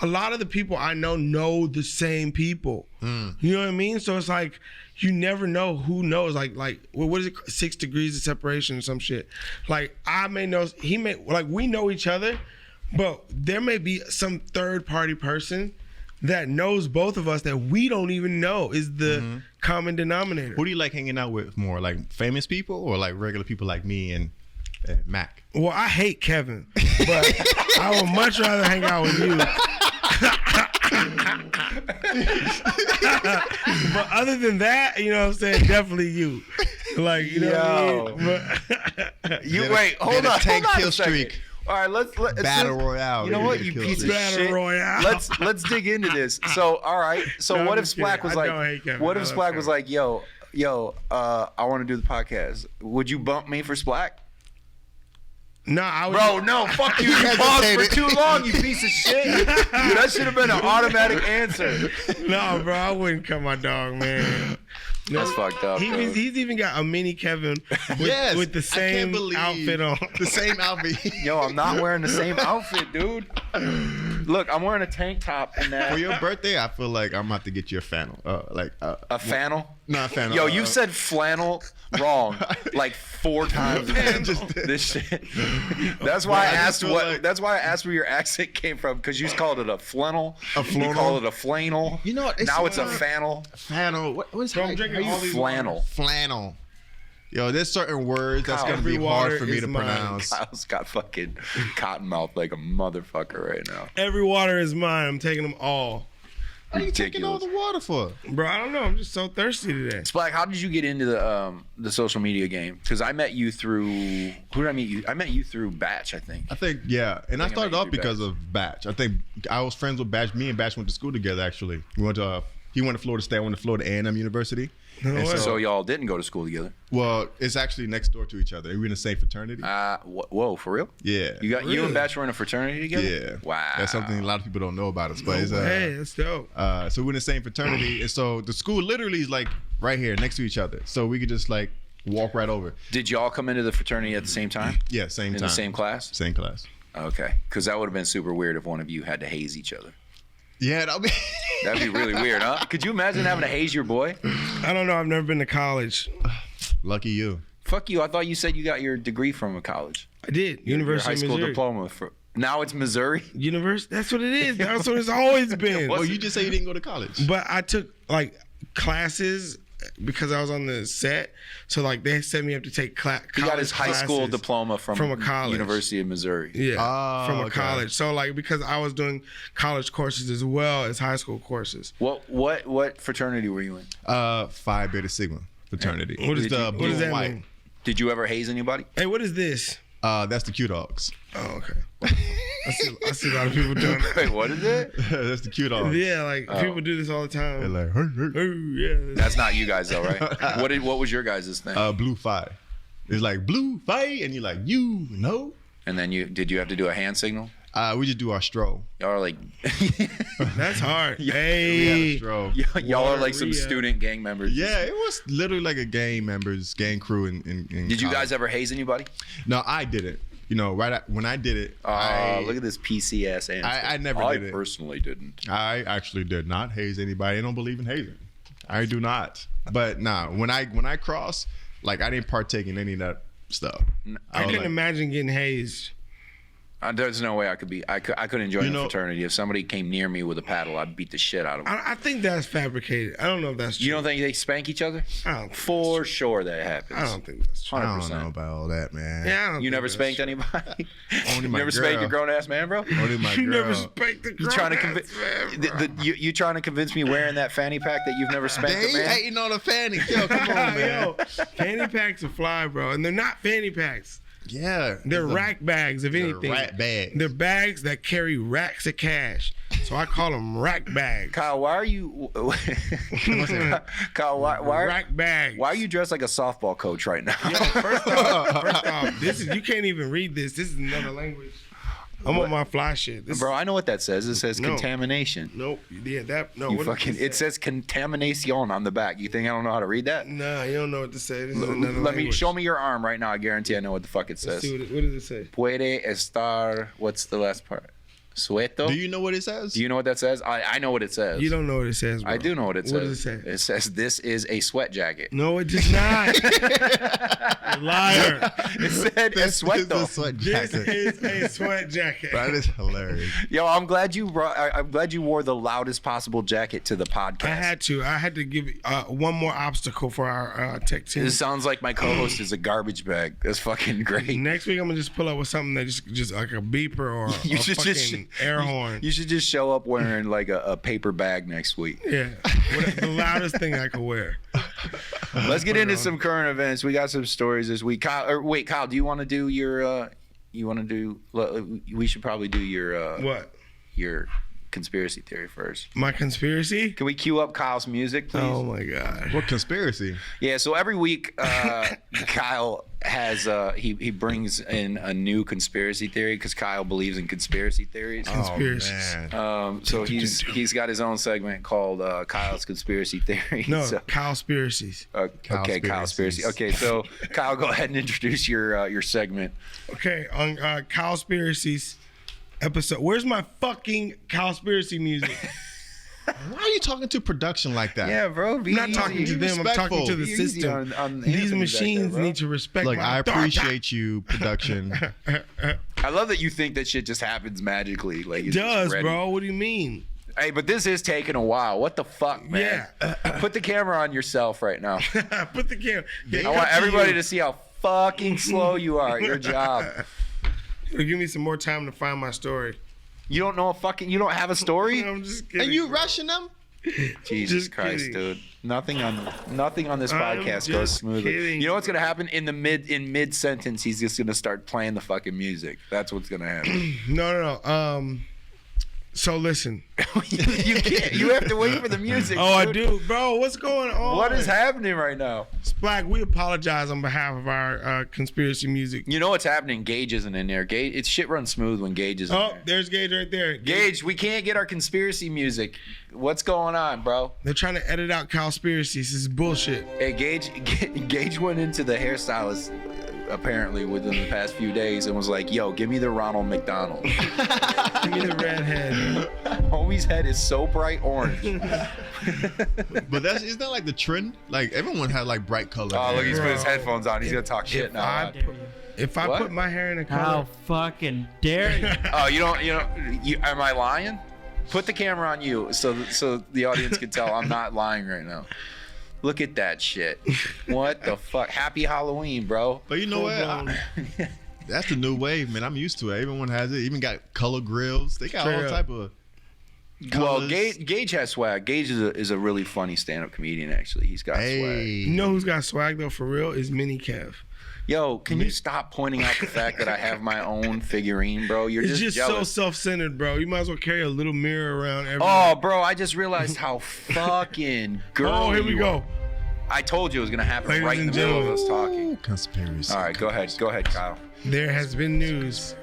A lot of the people I know the same people. You know what I mean? So it's like you never know who knows. Like what is it? 6 degrees of separation or some shit. Like I may know, he may, like we know each other, but there may be some third party person that knows both of us that we don't even know is the common denominator. Who do you like hanging out with more, like famous people or like regular people like me and Mac? Well, I hate Kevin, but I would much rather hang out with you. But other than that, you know what I'm saying? Definitely you. Like, you know what I mean? But You Then a- wait, hold then a on, tank hold on kill a second. streak. All right, let's Battle Royale. You know Yeah, what, get a you kill piece of streak. Battle shit. Royale. Let's dig into this. So, all right. So, No, what I'm if just Splack kidding. was I like, don't hate Kevin. what I if love Splack was Kevin. like, yo, I want to do the podcast. Would you bump me for Splack? no, I would. Bro, no, fuck you. You paused for hesitated. too long, you piece of shit. Dude, that should have been an automatic answer. No, bro, I wouldn't cut my dog, man. No, That's fucked up. bro. He's even got a mini Kevin Yes, with the I can't same believe outfit on. The same outfit. Yo, I'm not wearing the same outfit, dude. Look, I'm wearing a tank top and that. For your birthday, I feel like I'm about to get you a flannel. A flannel? Not a flannel. Yo, you said flannel wrong like 4 times. Man. Just- This shit. That's why I I just asked feel what. like- That's why I asked where your accent came from because you called it a flannel. A You flannel? call it a flannel. You know what? Now it's a not- flannel. Flannel. What's Bro, I'm drinking all these Flannel. flannel? Yo, there's certain words that's Kyle, gonna be every hard water for me is to mine. pronounce. Kyle's got fucking cotton mouth like a motherfucker right now. Every water is mine. I'm taking them all. What are you taking all Ridiculous. the water for? Bro, I don't know. I'm just so thirsty today. Splack, how did you get into the social media game? Because I met you through. Who did I meet you? I met you through Batch, I think. I think, yeah. And I I started met you off through because Batch. of Batch. I think I was friends with Batch. Me and Batch went to school together, actually. We went to, he went to Florida State, I went to Florida A&M University. No And way. So y'all didn't go to school together. well, it's actually next door to each other. We're in the same fraternity. Whoa, for real? Yeah. You got you Really? and Batch were in a fraternity together? Yeah. Wow. That's something a lot of people don't know about us. But it's, Hey, that's dope. so we're in the same fraternity. And so the school literally is like right here next to each other. So we could just like walk right over. Did y'all come into the fraternity at the same time? Yeah, same In time. the same class? Same class. Okay. Because that would have been super weird if one of you had to haze each other. Yeah, that'll be. That'd be really weird, huh? Could you imagine having to haze your boy? I don't know. I've never been to college. Lucky you. Fuck you. I thought you said you got your degree from a college. I did. Your University high of school Missouri. diploma. Now it's Missouri? That's what it is. That's what it's always been. Well, you just say you didn't go to college. But I took like classes because I was on the set. So like they set me up to take He got his high school classes diploma from a college. University of Missouri. Yeah, from a okay. college. So like because I was doing college courses as well as high school courses. What fraternity were you in? Phi Beta Sigma fraternity. What is the blue what does and that white? mean? Did you ever haze anybody? Hey, what is this? That's the Q Dogs. Oh, okay. I see a lot of people doing that. Wait, what is it? That's the Q Dogs. Yeah, like people do this all the time. They're like, hey. Oh, yeah. That's not you guys though, right? What was your guys' thing? Blue Phi. It's like blue Phi, and you're like, you know. And then did you have to do a hand signal? We just do our stroll. Y'all are like That's hard. We have a Hey. stroll. y'all are like some Wateria. student gang members. Yeah, it was literally like a gang crew in Did you college. guys ever haze anybody? No, I didn't. You know, when I did it, Look at this PC ass answer. I never did it. I personally didn't. I actually did not haze anybody. I don't believe in hazing. I do not. But nah, when I cross, like I didn't partake in any of that stuff. I was couldn't like, imagine getting hazed. There's no way I couldn't join You a know- fraternity. If somebody came near me with a paddle, I'd beat the shit out of them. I think that's fabricated. I don't know if that's true. You don't think they spank each other? I don't think For sure that happens. I don't think that's true. I don't 100%. know about all that, man. Yeah, I don't You think never that's spanked true. anybody? Only You my never spanked girl. a grown ass man, bro? Only my You girl. never spanked the You trying to grown-ass convince man, bro. you trying to convince me wearing that fanny pack that you've never spanked a They man? hating on the fanny. Yo, come on, man. Yo, fanny packs are fly, bro, and they're not fanny packs. Yeah. They're the- rack bags, if anything. rat bags. They're bags that carry racks of cash. So I call them rack bags. Kyle, why are you? Kyle, why are Rack bags. why are you dressed like a softball coach right now? Yo, first off, this is you can't even read this. This is another language. I'm on my fly shit. This Bro, I know what that says. It says No. contamination. Nope. Yeah, that no. You what does fucking. this It say? says contamination on the back. You think I don't know how to read that? Nah, you don't know what to say. This is another Let me language. show me your arm right now. I guarantee I know what the fuck it Let's says. see what does it say? Puede estar. What's the last part? Sueto. Do you know what it says? Do you know what that says? I know what it says. You don't know what it says, bro. I do know what it says. What does it say? It says this is a sweat jacket. No, it does not. You liar. It said a sweat This is though. a sweat This jacket. is a sweat jacket. That is hilarious. Yo, I'm glad you wore the loudest possible jacket to the podcast. I had to give one more obstacle for our tech team. This sounds like my co-host is a garbage bag. That's fucking great. Next week I'm gonna just pull up with something that just like a beeper or a fucking air horn. You should just show up wearing like a paper bag next week. Yeah, the loudest thing I could wear. Let's get into some current events. We got some stories this week. Kyle, do you want to do your? We should probably do your. What? Your conspiracy theory first. My conspiracy? Can we cue up Kyle's music, please? Oh my god. What conspiracy? Yeah, so every week Kyle has he brings in a new conspiracy theory because Kyle believes in conspiracy theories. Conspiracies. Oh, man. So he's got his own segment called Kyle's Conspiracy Theory. No, So, Cowspiracies. okay, Cowspiracy. Okay, so Kyle, go ahead and introduce your segment. Okay, on Cowspiracies episode. Where's my fucking Cowspiracy music? Why are you talking to production like that? Yeah, bro. I'm not talking to them. I'm talking to the Be easy system. on These Anthony back machines there, bro. need to respect Look, my I authority. appreciate you, production. I love that you think that shit just happens magically. Like It it's just does, ready. bro. What do you mean? Hey, but this is taking a while. What the fuck, man? Put the camera on yourself right now. Put the camera. I want everybody to see how fucking slow you are at your job. Give me some more time to find my story. You don't know you don't have a story? I'm just kidding. And you rushing them? Jesus Just Christ, kidding. dude. Nothing on this I'm podcast goes just smoothly. kidding. You know what's gonna happen in mid sentence? He's just gonna start playing the fucking music. That's what's gonna happen. No. So listen. you can't. You have to wait for the music. Oh, I dude. do, bro. What's going on? What is happening right now? Splack, we apologize on behalf of our conspiracy music. You know what's happening? Gage isn't in there. Gage, it's shit runs smooth when Gage is in Oh, there. there's Gage right there. Gage, we can't get our conspiracy music. What's going on, bro? They're trying to edit out Cowspiracies. This is bullshit. Hey, Gage went into the hairstylist apparently within the past few days and was like, "Yo, give me the Ronald McDonald." Give me the red head. Homie's head is so bright orange. But is that like the trend? Like everyone has like bright color. Oh, look, he's put his Bro, headphones on. He's gonna talk shit now. If I What? put my hair in a How color, fucking dare you? Oh, you don't. Am I lying? Put the camera on you so the audience can tell I'm not lying right now. Look at that shit. What the fuck? Happy Halloween, bro. But you know what? That's the new wave, man. I'm used to it. Everyone has it. Even got color grills. They got all type of Well, colors. Gage has swag. Gage is a really funny stand-up comedian. Actually, he's got swag. you know who's got swag though for real is Mini Kev. Yo, can you stop pointing out the fact that I have my own figurine, bro? You're It's just so jealous. self-centered, bro. You might as well carry a little mirror around everywhere. Oh, bro, I just realized how fucking girly Oh, here we you go. are. I told you it was gonna happen Ladies right in and the middle of gentlemen. us talking. Conspiracy. All right, go ahead, Kyle. There has been news.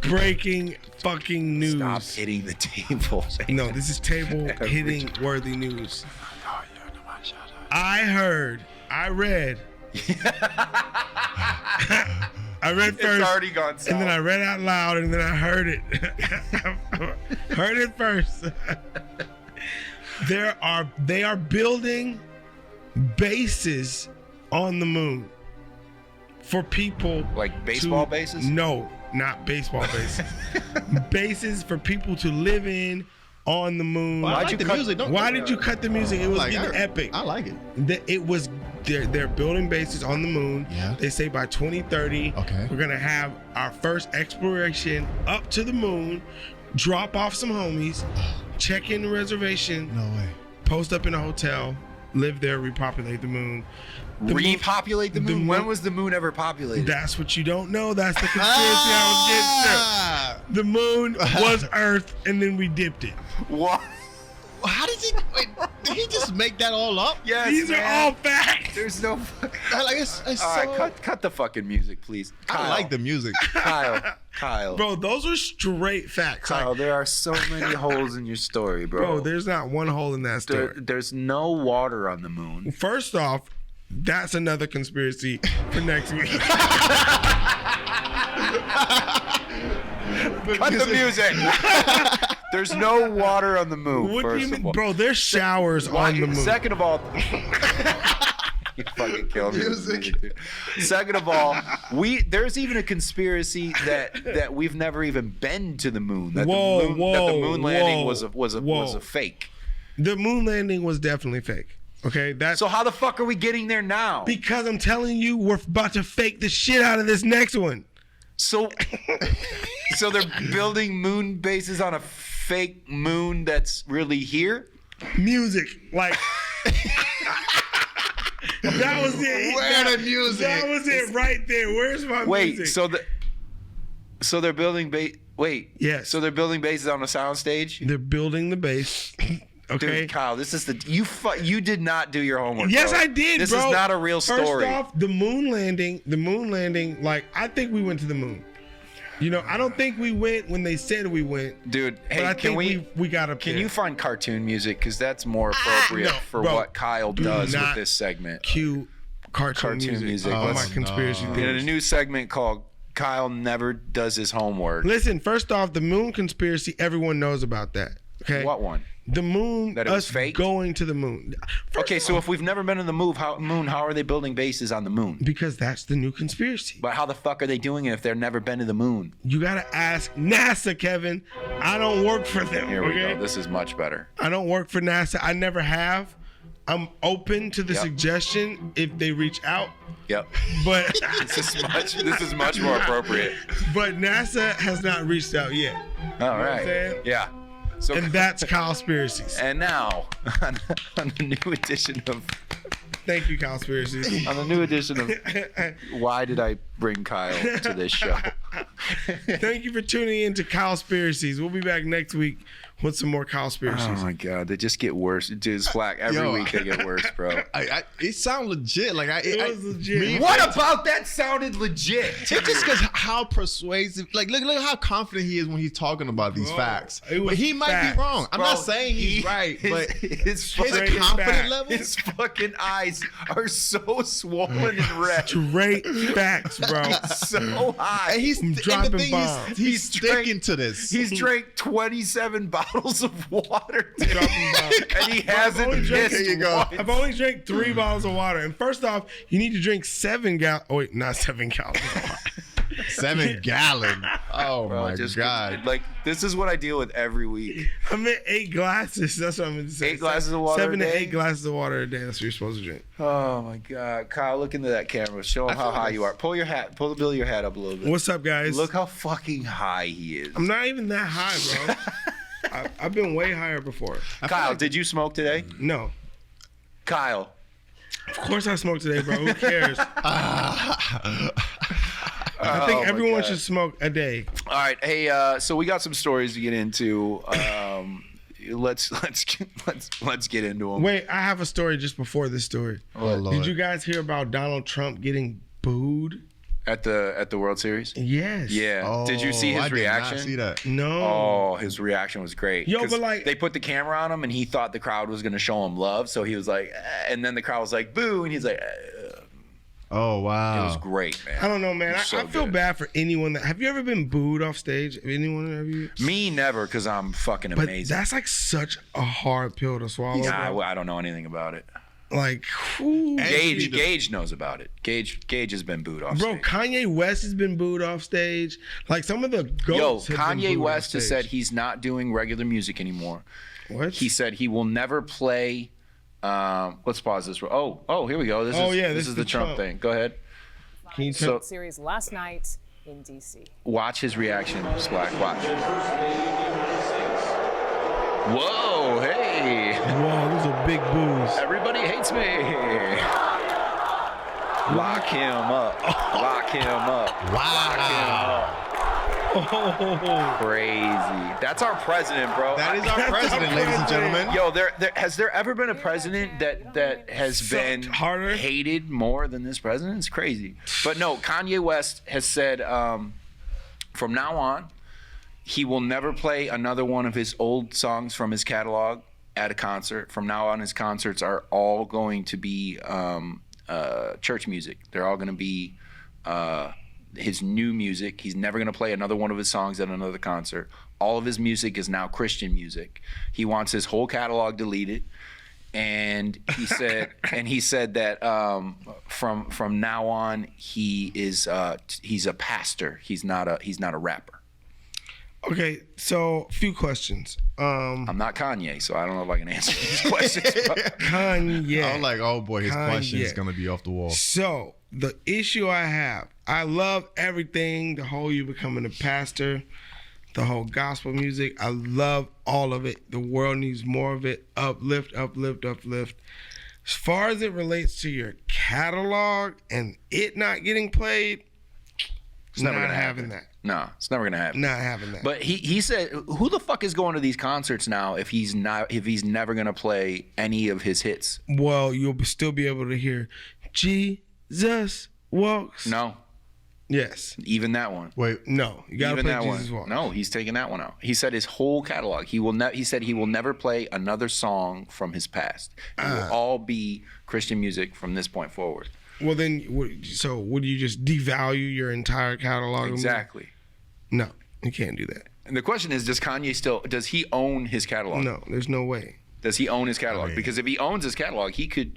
Breaking fucking news. Stop hitting the table. No, this is table hitting worthy news. I read It's first, already gone south. and then I read out loud, and then I heard it. Heard it first. They are building bases on the moon for people. Like baseball bases? No, not baseball bases. Bases for people to live in on the moon. Well, I Why'd like you the cut- music. Don't Why did you cut the music? It was getting epic. I like it. It was they're building bases on the moon. Yeah. They say by 2030, Okay. we're gonna have our first exploration up to the moon, drop off some homies, check in the reservation, No way. post up in a hotel, live there, repopulate the moon. The moon- Repopulate the the moon? moon- When was the moon ever populated? That's what you don't know. That's the conspiracy I was getting to. The moon was Earth, and then we dipped it. What? How did he? Wait, did he just make that all up? Yes, These are man. all facts. There's no. Like it's All so. right, cut the fucking music, please. I like the music. Kyle. Bro, those are straight facts. Kyle, Like, there are so many holes in your story, bro, there's not one hole in that story. there's no water on the moon. First off, that's another conspiracy for next week. Cut the music. There's no water on the moon. What do first you of mean? all. Bro, there's showers on the moon. Second of all, you fucking killed me. Music. Second of all, there's even a conspiracy that we've never even been to the moon. That Whoa, the moon landing whoa, was whoa. a fake. The moon landing was definitely fake. Okay, that's So how the fuck are we getting there now? because I'm telling you, we're about to fake the shit out of this next one. So they're building moon bases on a fake moon that's really here? Music, like that was it. Where the music? That was it right there. Where's my Wait, music? so they're building Yes. So they're building bases on a soundstage? They're building the base. Okay. Dude, Kyle, this is you did not do your homework. Yes, bro. I did, This bro. is not a real story. First off, the moon landing, like, I think we went to the moon. You know, I don't think we went when they said we went. Dude, But hey, I can think we got up Can there. you find cartoon music? Because that's more appropriate no, for bro, what Kyle do does with not this segment. cue cartoon music on my Let's- conspiracy In a theories? new segment called Kyle Never Does His Homework. Listen, first off, the moon conspiracy, everyone knows about that. Okay. What one? The moon, That it was us fake? going to the moon. First Okay, so if we've never been to the moon, how are they building bases on the moon? because that's the new conspiracy. But how the fuck are they doing it if they've never been to the moon? You gotta ask NASA, Kevin. I don't work for them. Here we okay? go. This is much better. I don't work for NASA. I never have. I'm open to the Yep. suggestion if they reach out, Yep. but This is much more appropriate. but NASA has not reached out yet. All what I'm right. saying? Yeah. So And that's conspiracies. and now on the new edition of Thank you, conspiracies. Why Did I Bring Kyle to this show? Thank you for tuning in to Conspiracies. We'll be back next week with some more conspiracies. Oh my God, they just get worse. Dude, Splack, every week they get worse, bro. It sounded legit. Like It was legit. What about that sounded legit? It's just because how persuasive, like look how confident he is when he's talking about these facts. it was But he might facts. be wrong. I'm Bro, not saying he's right, but his his fucking confidence level. his fucking eyes are so swollen and red. Straight facts, bro. So high. And he's I'm and the dropping thing bombs. he's sticking to this. He's drank 27 bottles of water today, Dropping bombs. and he hasn't only drank- missed Here you go. once. I've only drank 3 bottles of water. And first off, you need to drink 7 gallons. Oh, wait, not 7 gallons of water. 7 gallon. Oh Bro, my just God. like this is what I deal with every week. I meant 8 glasses. That's what I'm going to say. 8 glasses of water 7 a to day? 8 glasses of water a day. That's what you're supposed to drink. Oh my God, Kyle, look into that camera. Show him I how feel high like you are. Pull the bill of your hat up a little bit. What's up, guys? Look how fucking high he is. I'm not even that high, bro. I've been way higher before. Kyle, did you smoke today? No. Kyle. Of course I smoked today, bro. Who cares? I think Oh, my everyone God. should smoke a day. All right, hey, so we got some stories to get into. Let's get into them. Wait, I have a story just before this story. Oh, Lord. Did you guys hear about Donald Trump getting booed? At the World Series. Yes. Yeah. Did you see Oh, his I did reaction? not see that. No. Oh, his reaction was great. Yo, 'Cause but like- they put the camera on him, and he thought the crowd was gonna show him love, so he was like, and then the crowd was like, boo, and he's like, Oh wow. it was great, man. I don't know, man. It I was so feel good. bad for anyone that. Have you ever been booed off stage? Anyone have you? Me never, because I'm fucking But amazing. that's like such a hard pill to swallow. Nah, bro. I don't know anything about it. Like, whew. And Gage knows about it. Gage has been booed off Bro, stage. Kanye West has been booed off stage. Like some of the Yo, goats have been Kanye booed West off has stage. said he's not doing regular music anymore. What? He said he will never play. Let's pause this. Oh, here we go. This is the Trump thing. Go ahead. Can you So- tell? Series last night in D.C. Watch his reaction, Splack. Watch. Whoa, hey. Whoa, those are big boos. Everybody hates me. Lock him up. Lock him up. Wow. Oh, Crazy. That's our president, bro. That is our That's our president, ladies and president. gentlemen. Yo, has there ever been a president that has Sucked been harder? hated more than this president? It's crazy. But no, Kanye West has said from now on, he will never play another one of his old songs from his catalog at a concert. From now on, his concerts are all going to be church music. They're all going to be his new music. He's never going to play another one of his songs at another concert. All of his music is now Christian music. He wants his whole catalog deleted. And he said that from now on he's a pastor. He's not a rapper. okay, so a few questions. I'm not Kanye, so I don't know if I can answer these questions. but- Kanye. I'm like, oh boy, his Kanye. question is gonna be off the wall. So the issue I have, I love everything, the whole you becoming a pastor, the whole gospel music. I love all of it. The world needs more of it. Uplift, uplift, uplift. As far as it relates to your catalog and it not getting played, It's never not gonna having happen. that. No, it's never gonna happen. Not having that. But he said, who the fuck is going to these concerts now if he's never gonna play any of his hits? Well, you'll still be able to hear Jesus walks. No, Yes. even that one. Wait, No. You gotta Even play that Jesus one. walks. No, he's taking that one out. He said his whole catalog. He said he will never play another song from his past. It will all be Christian music from this point forward. Well, then, so would you just devalue your entire catalog? Exactly. No, you can't do that. And the question is, does he own his catalog? No, there's no way. Does he own his catalog? I mean- Because if he owns his catalog, he could.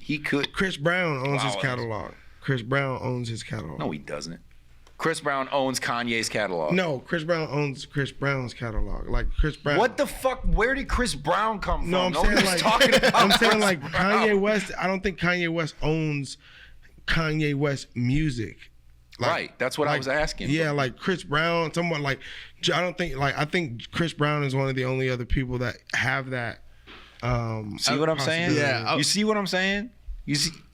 Chris Brown owns Wow, his catalog. Chris Brown owns his catalog. No, he doesn't. Chris Brown owns Kanye's catalog. No, Chris Brown owns Chris Brown's catalog. Like Chris Brown. What the fuck? Where did Chris Brown come from? No, I'm Nobody's saying like talking about I'm saying Chris like Brown. Kanye West. I don't think Kanye West owns Kanye West music. Like- Right, that's what I like- was asking. Yeah, like Chris Brown, someone like I don't think like I think Chris Brown is one of the only other people that have that. See what I'm saying? possibility. Yeah, You see what I'm saying? You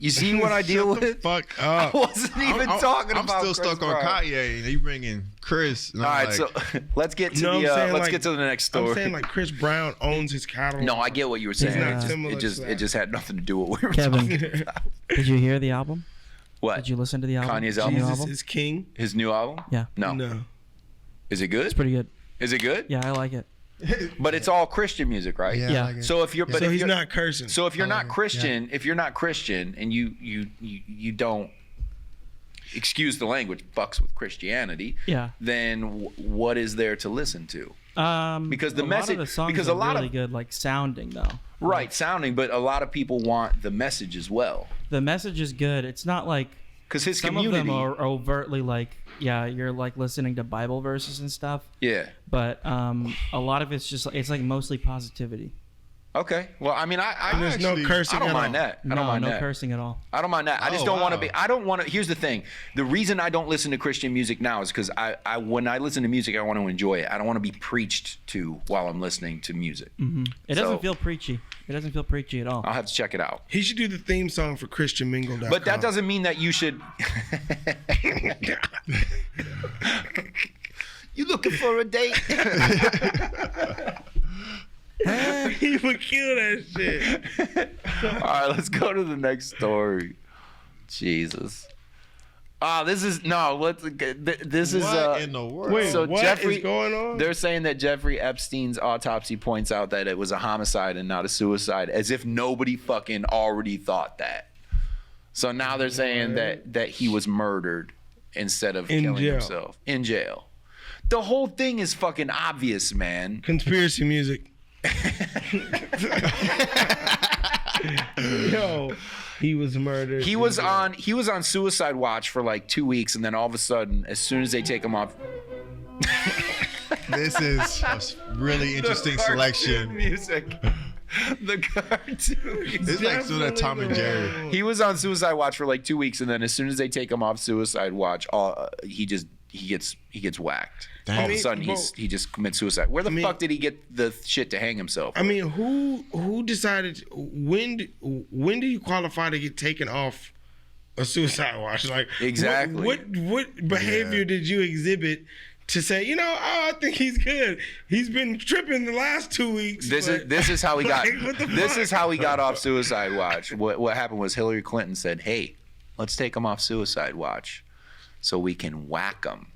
see what I deal Shut the with? fuck I up. wasn't even talking I'm about still Chris stuck on Brown. Kanye, and you bring in Chris. And All I'm right, like, so let's get to No, I'm saying, let's like, get to the next story. I'm saying like Chris Brown owns his catalog. no, I get what you were saying. not It similar just to that. it just had nothing to do with what we were Kevin, talking about. did you hear the album? What? Did you listen to the album? Kanye's The album? new Jesus is king. His new album? Yeah. No. No. Is it good? It's pretty good. Is it good? Yeah, I like it. But it's all Christian music, right? yeah, Yeah. I like it. So if you're, but So if he's you're, not cursing. So if you're not it, Christian, if you're not Christian, and you don't, excuse the language, fucks with Christianity, Yeah. then what is there to listen to? Because the a message- lot of the songs because are a lot really of- good, like sounding though. Right, sounding, but a lot of people want the message as well. The message is good. It's not like Because his some community, of them are overtly like, yeah, you're like listening to Bible verses and stuff. yeah. But a lot of it's like mostly positivity. Okay. Well, I mean, I There's no actually- cursing I don't at mind all. that. I don't mind no that. cursing at all. I don't mind that. I just Oh, don't want to wow. be. I don't want to. Here's the thing. The reason I don't listen to Christian music now is because I when I listen to music, I want to enjoy it. I don't want to be preached to while I'm listening to music. It So- doesn't feel preachy. It doesn't feel preachy at all. I'll have to check it out. He should do the theme song for ChristianMingle.com. But that doesn't mean that you should. You looking for a date? He would kill that shit. All right, let's go to the next story. Jesus. This is no. This is what in the world? Wait, So what Jeffrey- is going on? They're saying that Jeffrey Epstein's autopsy points out that it was a homicide and not a suicide, as if nobody fucking already thought that. So now they're saying that he was murdered instead of In killing jail. himself in jail. The whole thing is fucking obvious, man. Conspiracy music. Yo, he was murdered. He was on suicide watch for like 2 weeks, and then all of a sudden, as soon as they take him off, This is a really interesting selection. music. The cartoon. It's like some of that Tom and Jerry. He was on suicide watch for like 2 weeks, and then as soon as they take him off suicide watch, he gets whacked. Damn. All I of a mean, sudden, he just commits suicide. Where the mean- fuck did he get the shit to hang himself? I mean, who decided when do you qualify to get taken off a suicide watch? Like Exactly. What behavior did you exhibit to say, I think he's good. He's been tripping the last 2 weeks. This but- is how he got. Like, what the This fuck? is how he got off suicide watch. What happened was Hillary Clinton said, "Hey, let's take him off suicide watch, so we can whack him,"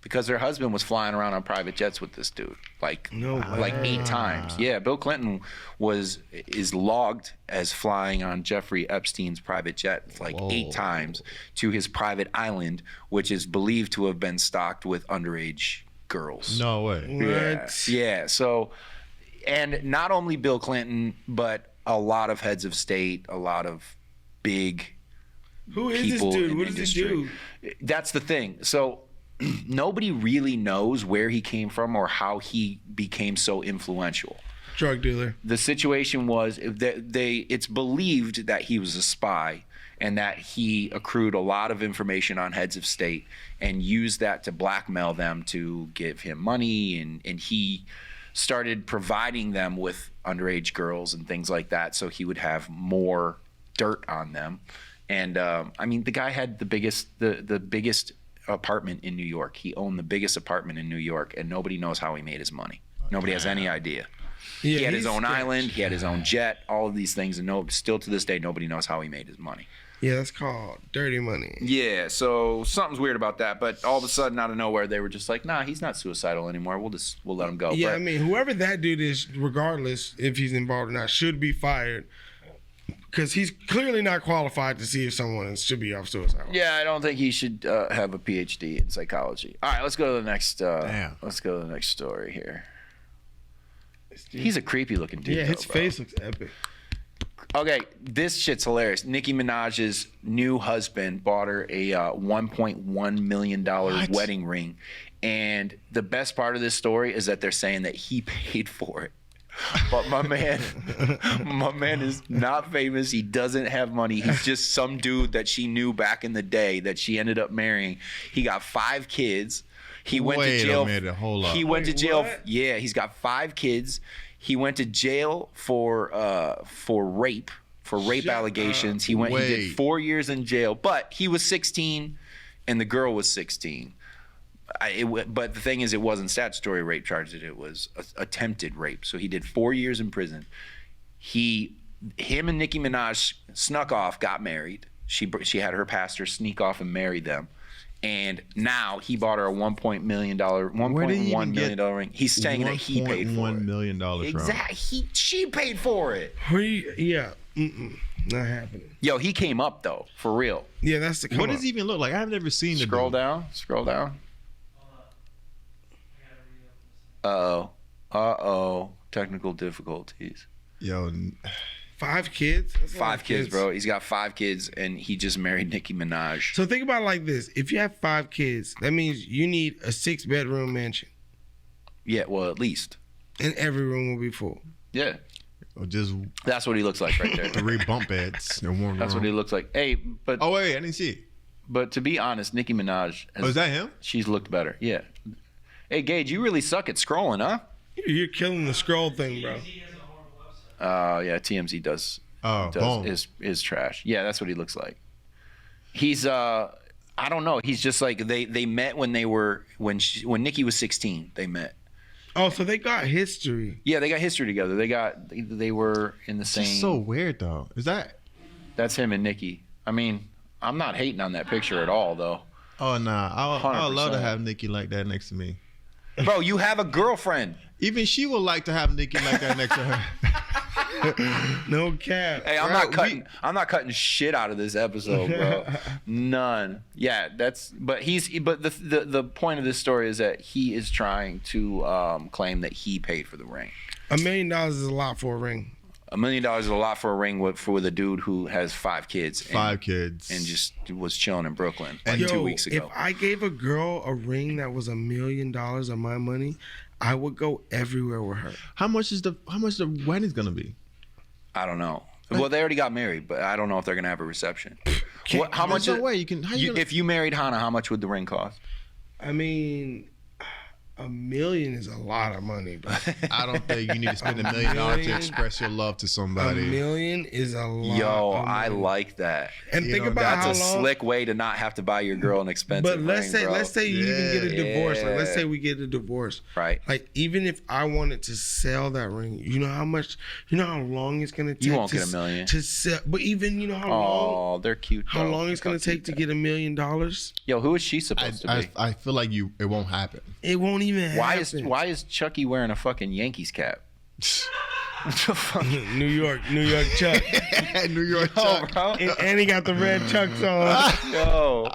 because her husband was flying around on private jets with this dude, like 8 times. Yeah, Bill Clinton is logged as flying on Jeffrey Epstein's private jet like 8 times to his private island, which is believed to have been stocked with underage girls. No way. What? Yeah. So, and not only Bill Clinton, but a lot of heads of state, a lot of big Who is this people dude? in What does he industry. do? That's the thing. So nobody really knows where he came from or how he became so influential. Drug dealer. The situation was that it's believed that he was a spy and that he accrued a lot of information on heads of state and used that to blackmail them to give him money, and he started providing them with underage girls and things like that so he would have more dirt on them. And I mean, the guy had the biggest apartment in New York. He owned the biggest apartment in New York, and nobody knows how he made his money. Nobody has any idea. Yeah, He had his he's own sketch. island. He had his own jet. All of these things, and still to this day, nobody knows how he made his money. Yeah, that's called dirty money. Yeah, so something's weird about that. But all of a sudden, out of nowhere, they were just like, "Nah, he's not suicidal anymore. We'll let him go." Yeah, But I mean, whoever that dude is, regardless if he's involved or not, should be fired because he's clearly not qualified to see if someone should be off suicide. yeah, I don't think he should have a PhD in psychology. All right, let's go to the next. Damn. Let's go to the next story here. He's a creepy looking dude. Yeah, though, his bro. face looks epic. Okay, this shit's hilarious. Nicki Minaj's new husband bought her a $1.1 million wedding ring. And the best part of this story is that they're saying that he paid for it. But my man is not famous. He doesn't have money. He's just some dude that she knew back in the day that she ended up marrying. He got 5 kids. He went Wait to a jail. minute, hold up. He went to jail. what? Yeah, he's got 5 kids. He went to jail for rape for rape allegations. He Wait. did 4 years in jail, but he was 16 and the girl was 16. But the thing is, it wasn't statutory rape charges. It was attempted rape. So he did 4 years in prison. Him and Nicki Minaj snuck off, got married. She had her pastor sneak off and marry them. And now he bought her a $1.1 million ring. He's saying that he paid for it. $1 million. Exactly. She paid for it. Not happening. Yo, he came up though, for real. Yeah, that's the. What does he even look like? I've never seen the Scroll dude. down. Scroll down. Uh-oh. Technical difficulties. Yo, 5 kids. That's a lot 5 of kids, bro. He's got 5 kids, and he just married Nicki Minaj. So think about it like this: if you have 5 kids, that means you need a 6-bedroom mansion, Yeah, well, at least. and every room will be full. Yeah. or just That's what he looks like right there. 3 bump beds in one That's room. what he looks like. Hey, but Oh wait, I didn't see it. but to be honest, Nicki Minaj, Oh, is that him? she's looked better. Yeah. Hey, Gage, you really suck at scrolling, huh? You're killing the scroll thing, bro. Yeah, TMZ does boom. is trash. Yeah, that's what he looks like. He's I don't know. He's just like they met when when Nicki was 16. They met. Oh, so they got history. Yeah, they got history together. They were in the It's same. just so weird though. Is that? That's him and Nicki. I mean, I'm not hating on that picture at all, though. Oh nah, I would love to 100%. have Nikki like that next to me. Bro, you have a girlfriend. Even she would like to have Nikki like that next to her. No cap. Hey, I'm not cutting shit out of this episode, bro. None. Yeah, but the point of this story is that he is trying to claim that he paid for the ring. $1 million is a lot for a ring. $1 million is a lot for a ring with a dude who has 5 kids. 5 kids. And just was chilling in Brooklyn like Yo, 2 weeks ago. if I gave a girl a ring that was $1 million of my money, I would go everywhere with her. How much the wedding's gonna be? I don't know. Well, they already got married, but I don't know if they're gonna have a reception. How much? There's no way you can. If you married Hannah, how much would the ring cost? I mean, $1 million is a lot of money, bro. I don't think you need to spend $1 million to express your love to $1 somebody. million is a lot. Yo, of I money. like that. And You think know, about That's how a long. slick way to not have to buy your girl an expensive But ring, let's say you even get a divorce. Like, let's Yeah. say we get a divorce. Right. Like, even if I wanted to sell that ring, you know how much, you know how long it's gonna take. You won't to get $1 million. to sell. But even you know how long, Oh, they're cute. how though. long it's gonna Look how take to cute get $1 million. Yo, who is she supposed to be? I feel like it won't happen. It won't even Why happen. is Chucky wearing a fucking Yankees cap? What the fuck? New York Chuck, New York Yo, Chuck. bro. and he got the red Chucks on, Yo,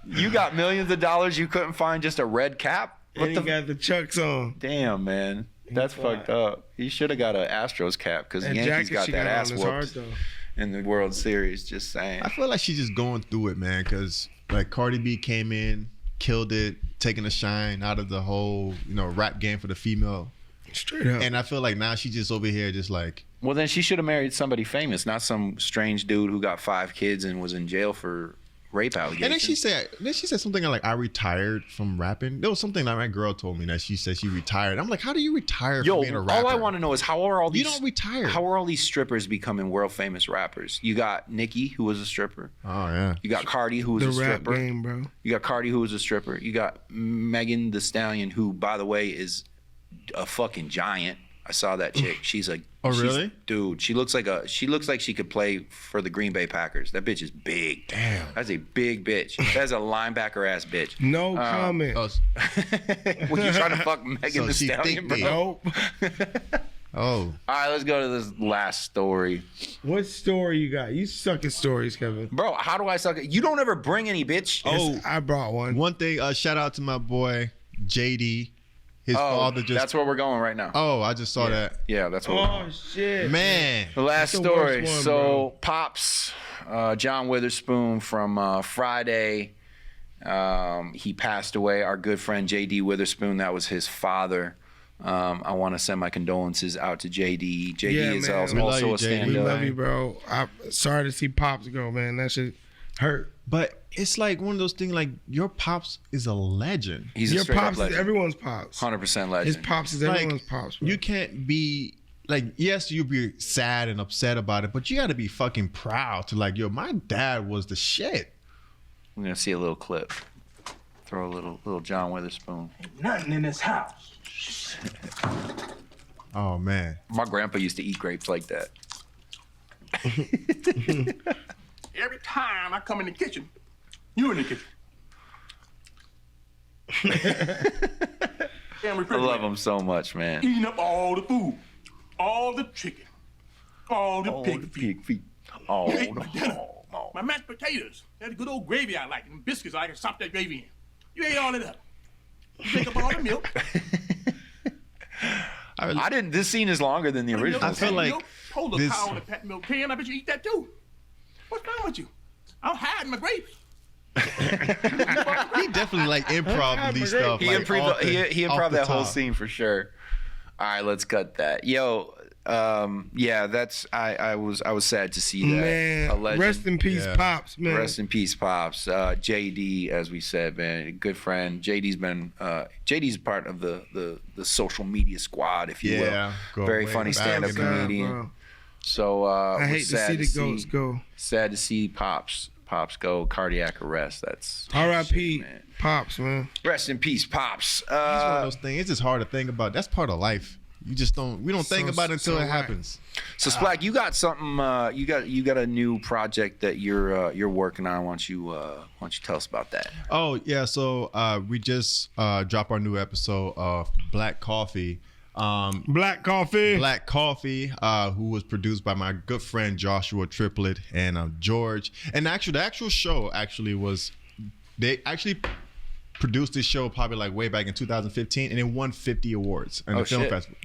you got millions of dollars. You couldn't find just a red cap? and What he the? got the Chucks on. Damn, man. That's fucked up. He should have got an Astros cap because the That Yankees jacket got she that got ass on is hard whooped though. in the World Series. Just saying. I feel like she's just going through it, man. Because like Cardi B came in, killed it, taking the shine out of the whole rap game for the female. Straight up. And I feel like now she's just over here, just like Well, then she should have married somebody famous, not some strange dude who got 5 kids and was in jail for rape allegations. And then she said something like, "I retired from rapping." There was something that my girl told me that she said she retired. I'm like, how do you retire Yo, from being a rapper? all I want to know is how are all these? You don't retire. How are all these strippers becoming world famous rappers? You got Nicki, who was a stripper. Oh yeah. You got Cardi, who was the a rap stripper. game, bro. You got Cardi, who was a stripper. You got Megan the Stallion, who, by the way, is a fucking giant. I saw that chick. She's like, Oh, really? Dude, she looks like she could play for the Green Bay Packers. That bitch is big. Damn. That's a big bitch. That's a linebacker ass bitch. No comment. Oh, When you trying to fuck Megan So the she Stallion, think bro? big. Nope. oh. All right, let's go to this last story. What story you got? You suck at stories, Kevin. Bro, how do I suck it? You don't ever bring any, bitch. Yes, I brought one. One thing. Shout out to my boy JD. His father just. That's where we're going right now. Oh, I just saw that. Yeah, that's where we're going. Oh shit, Man. The last That's the story. worst one, So, bro. Pops, John Witherspoon from Friday, he passed away. Our good friend J.D. Witherspoon, that was his father. I want to send my condolences out to J.D. J.D. Yeah, is man. also We love you, a JD. stand-up. We Yeah. love you, bro. I'm sorry to see Pops go, man. That shit hurt. But it's like one of those things. Like your pops is a legend. He's a Your straight-up Pops is legend. everyone's Pops. 100% legend. His Pops is Like, everyone's Pops, bro. You can't be like, yes, you'll be sad and upset about it, but you got to be fucking proud to like, yo, my dad was the shit. We're gonna see a little clip. Throw a little John Witherspoon. Nothing in this house. Oh man, My grandpa used to eat grapes like that. Every time I come in the kitchen, you in the kitchen. I love him so much, man. Eating up all the food, all the chicken, all the pig feet. Oh, You ate my dinner. My mashed potatoes. That good old gravy I like, and biscuits I can sop that gravy in. You ate all of that. You take up all the milk. I didn't. This scene is longer than the original. I feel like hold the this- cow in the pet milk can. I bet you eat that too. What's wrong with you? I'm hiding my grapes. he definitely like improv these stuff. He like, improved. He off improved the that whole top. scene for sure. All right, let's cut that. Yo, yeah, that's. I was sad to see that. Man, A legend. rest in peace, Yeah. Pops, man. Rest in peace, Pops. JD, as we said, man, good friend. JD's part of the social media squad, if you Yeah, will. go Very way funny back, stand-up man. comedian. Bro. So I we're hate to sad see the goats go. Sad to see Pops go cardiac arrest. That's R.I.P. shit, man. Pops, man. Rest in peace, Pops. It's one of those things. It's just hard to think about. That's part of life. You just don't. We don't think about it until so it right. happens. So Splack, you got something. You got a new project that you're working on. Why don't you tell us about that? Oh yeah. So we just dropped our new episode of Black Coffee. Black Coffee. Black Coffee, who was produced by my good friend Joshua Triplet and George. And actually, the actual show they actually produced this show probably like way back in 2015, and it won 50 awards in the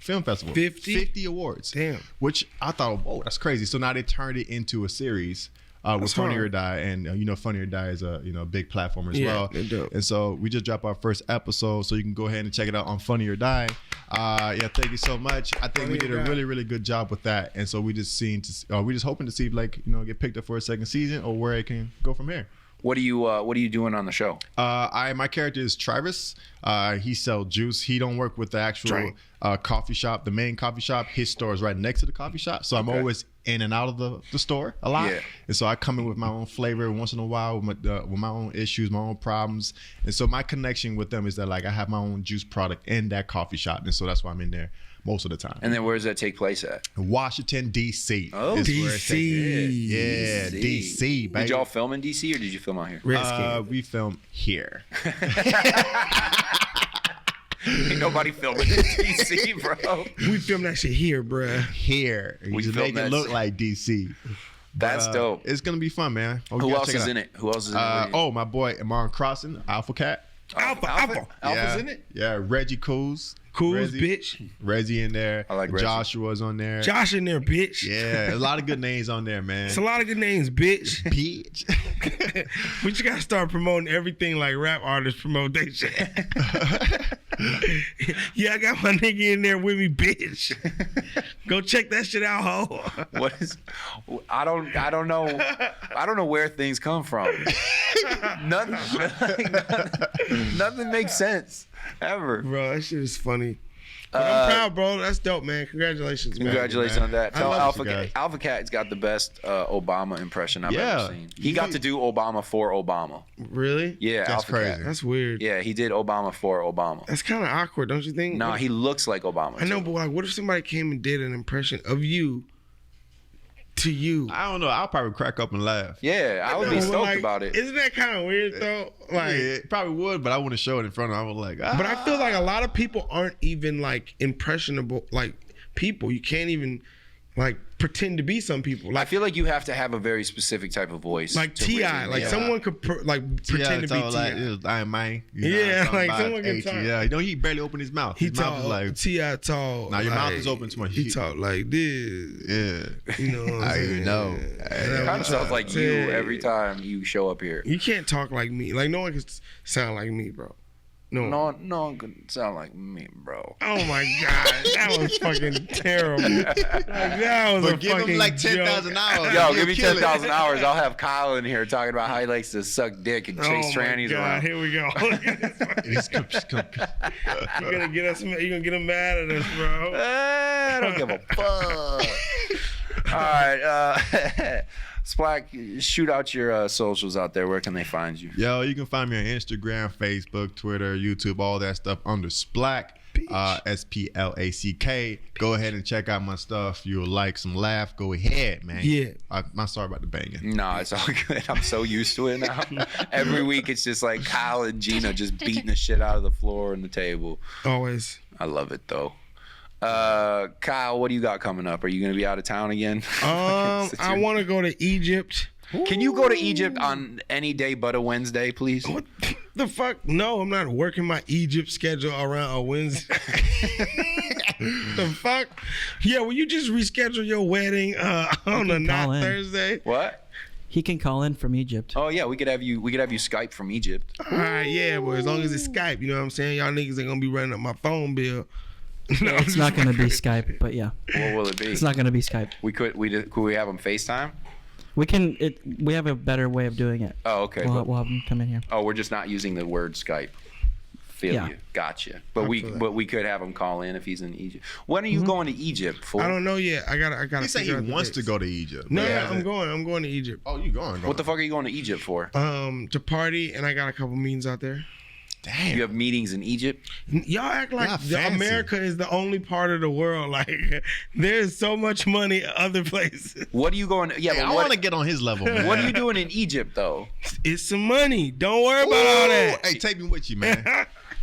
film festival. 50 awards. Damn. Which I thought, whoa, that's crazy. So now they turned it into a series. With That's Funny or hard. Die, and Funny or Die is a big platform as Yeah, well. they're dope. And so we just dropped our first episode, so you can go ahead and check it out on Funny or Die. Yeah, thank you so much. I think we did a really, really good job with that, and so we just hoping to see if get picked up for a second season or where it can go from here. What are you doing on the show? My character is Travis. He sells juice. He don't work with the actual coffee shop, the main coffee shop. His store is right next to the coffee shop, so I'm always in and out of the store a lot. Yeah. And so I come in with my own flavor once in a while with my own issues, my own problems. And so my connection with them is that like I have my own juice product in that coffee shop, and so that's why I'm in there most of the time. And then where does that take place at? Washington D.C. Oh, is where it DC. takes- Yeah, D.C. baby. Did y'all film in DC or did you film out here? Redskins. We filmed here. Ain't nobody filming in DC, bro. We filmed that shit here, bruh. Here. You We just filmed make it that look shit. like DC. That's dope. It's gonna be fun, man. Oh, you Who gotta else check is out. in it? Who else is in it? with you? My boy Amon Crossan, Alpha Cat. Alpha. Alpha's Yeah. in it? Yeah, Reggie Coos. Cool's Reggie, bitch. Reggie in there. I like Reggie. Joshua's on there. Josh in there, bitch. Yeah, a lot of good names on there, man. It's a lot of good names, bitch. Bitch. But you gotta start promoting everything like rap artists promote they shit. Yeah, I got my nigga in there with me, bitch. Go check that shit out, ho. What is? I don't know where things come from. Nothing makes sense ever. Bro, that shit is funny. But I'm proud, bro. That's dope, man. Congratulations, man. Congratulations on that. I Tell love Alpha you guys. Alpha Cat's got the best Obama impression I've Yeah. ever seen. He got to do Obama for Obama. Really? Yeah, That's Alpha crazy. Cat. That's weird. Yeah, he did Obama for Obama. That's kind of awkward, don't you think? Nah, he looks like Obama. I know, too. but like, what if somebody came and did an impression of you to you? I don't know. I'll probably crack up and laugh. Yeah, I would be But, stoked like, about it. Isn't that kind of weird though? Like, Yeah, it probably would, but I wouldn't show it in front of him. I was like, but I feel like a lot of people aren't even like impressionable, like people. You can't even like pretend to be some people. I Like feel like you have to have a very specific type of voice. like to Ti, really- like yeah. someone could pretend to be Ti. like, I am mine. Yeah, something like about someone can H- talk. Yeah, he barely opened his mouth. He His mouth talk is like, Ti talk. Nah, your mouth like, is open too much. He talk like this. yeah. You know what I'm I saying? even know. It kind of sounds like you every time you show up here. You can't talk like me. Like no one can sound like me, bro. No. No one could sound like me, bro. Oh my god, that was fucking terrible. Like, that was But a give fucking him like joke. 10,000 hours. Yo, He'll give me kill it. 10,000 hours. I'll have Kyle in here talking about how he likes to suck dick and chase Oh my trannies god, around. here we go. You're gonna get us. You're gonna get him mad at us, bro. I don't give a fuck. All right, Splack, shoot out your socials out there. Where can they find you? Yo, you can find me on Instagram, Facebook, Twitter, YouTube, all that stuff under Splack. SPLACK. Go ahead and check out my stuff. You'll like some laugh. Go ahead, man. Yeah. I'm sorry about the banging. No, it's all good. I'm so used to it now. Every week it's just like Kyle and Gina just beating the shit out of the floor and the table. Always. I love it though. Kyle, what do you got coming up? Are you gonna be out of town again? I want to go to Egypt. Can you go to Egypt on any day but a Wednesday, please? What the fuck? No, I'm not working my Egypt schedule around a Wednesday. The fuck? Yeah, will you just reschedule your wedding on a not call in. Thursday? What? He can call in from Egypt. Oh yeah, we could have you Skype from Egypt. All right, yeah, but as long as it's Skype, you know what I'm saying? Y'all niggas ain't gonna be running up my phone bill. No, It's not going to be Skype, but yeah. What will it be? It's not going to be Skype. Could we have them FaceTime? We have a better way of doing it. Oh, okay. We'll have them come in here. Oh, we're just not using the word Skype. Feel Yeah. you. Gotcha. But feel that. we could have him call in if he's in Egypt. When are you going to Egypt for? I don't know yet. I gotta. He said he figure out the wants to dates. go to Egypt. No, Yeah. I'm going to Egypt. Oh, you going? What the fuck are you going to Egypt for? To party, and I got a couple meetings out there. Damn. You have meetings in Egypt? Y'all act like Y'all fancy. America is the only part of the world. Like, there's so much money other places. What are you going? Yeah, Hey, but I what, want to get on his level, man. what are you doing in Egypt though? It's some money. Don't worry about all that. Hey, take me with you, man.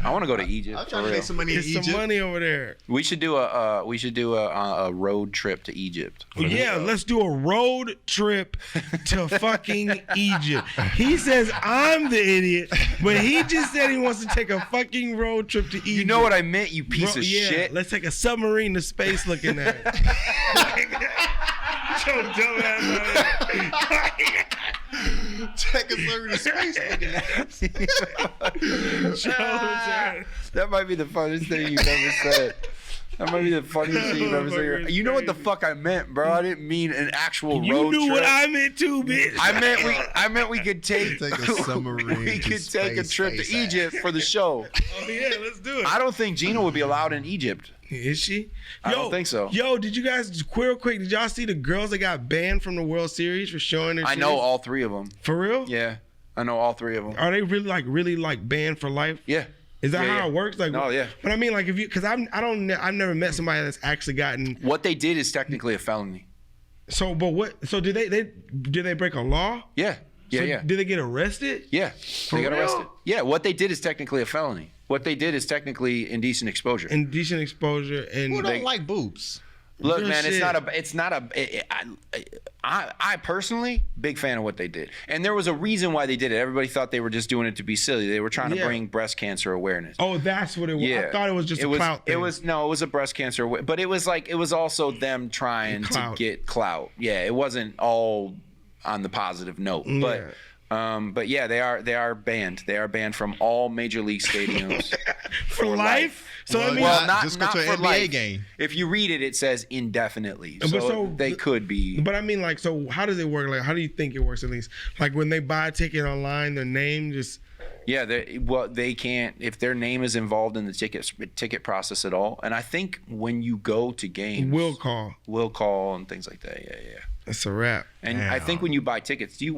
I want to go to Egypt. I'm For trying to real. make some money in It's Egypt. some money over there. We should do a road trip to Egypt. Yeah, let's do a road trip to fucking Egypt. He says I'm the idiot, but he just said he wants to take a fucking road trip to Egypt. You know what I meant, you piece of yeah, shit. let's take a submarine to space looking at it. Yo, dumbass. Take us over to space looking at. That might be the funniest thing you've ever said. That might be the funniest thing you've ever said. You know what the fuck I meant, bro? I didn't mean an actual You road knew trip. what I meant too, bitch. I meant we could take Take a submarine we to could take a space, trip to space Egypt for the show. Oh yeah, let's do it. I don't think Gina would be allowed in Egypt. Is she? I don't think so. Yo, did you guys real quick? Did y'all see the girls that got banned from the World Series for showing their? I know titties? all three of them. For real? Yeah, I know all three of them. Are they really banned for life? Yeah. Is that Yeah, how yeah. it works? Like, No, yeah. But I mean, like, if you, because I've never met somebody that's actually gotten. What they did is technically a felony. So, but what? So did they break a law? Yeah. Yeah, So yeah. Did they get arrested? Yeah. They got real? arrested. Yeah, what they did is technically a felony. What they did is technically indecent exposure. Indecent exposure and Who don't like boobs? Look, Real man, shit. I personally, big fan of what they did. And there was a reason why they did it. Everybody thought they were just doing it to be silly. They were trying to Yeah. bring breast cancer awareness. Oh, that's what it was. Yeah. I thought it was just a clout thing. It was a breast cancer, but it was also them trying to Clout. get clout. Yeah, it wasn't all on the positive note. But yeah, they are banned. They are banned from all major league stadiums for life. So I Well, mean, yeah. Well, Just not go to for an NBA life. game. If you read it, it says indefinitely. But So, so they could be. but I mean, like, so how does it work? Like, how do you think it works at least? Like when they buy a ticket online, their name just. Yeah, they can't if their name is involved in the ticket process at all. And I think when you go to games, Will call. and things like that. Yeah. It's a wrap. And I think when you buy tickets, you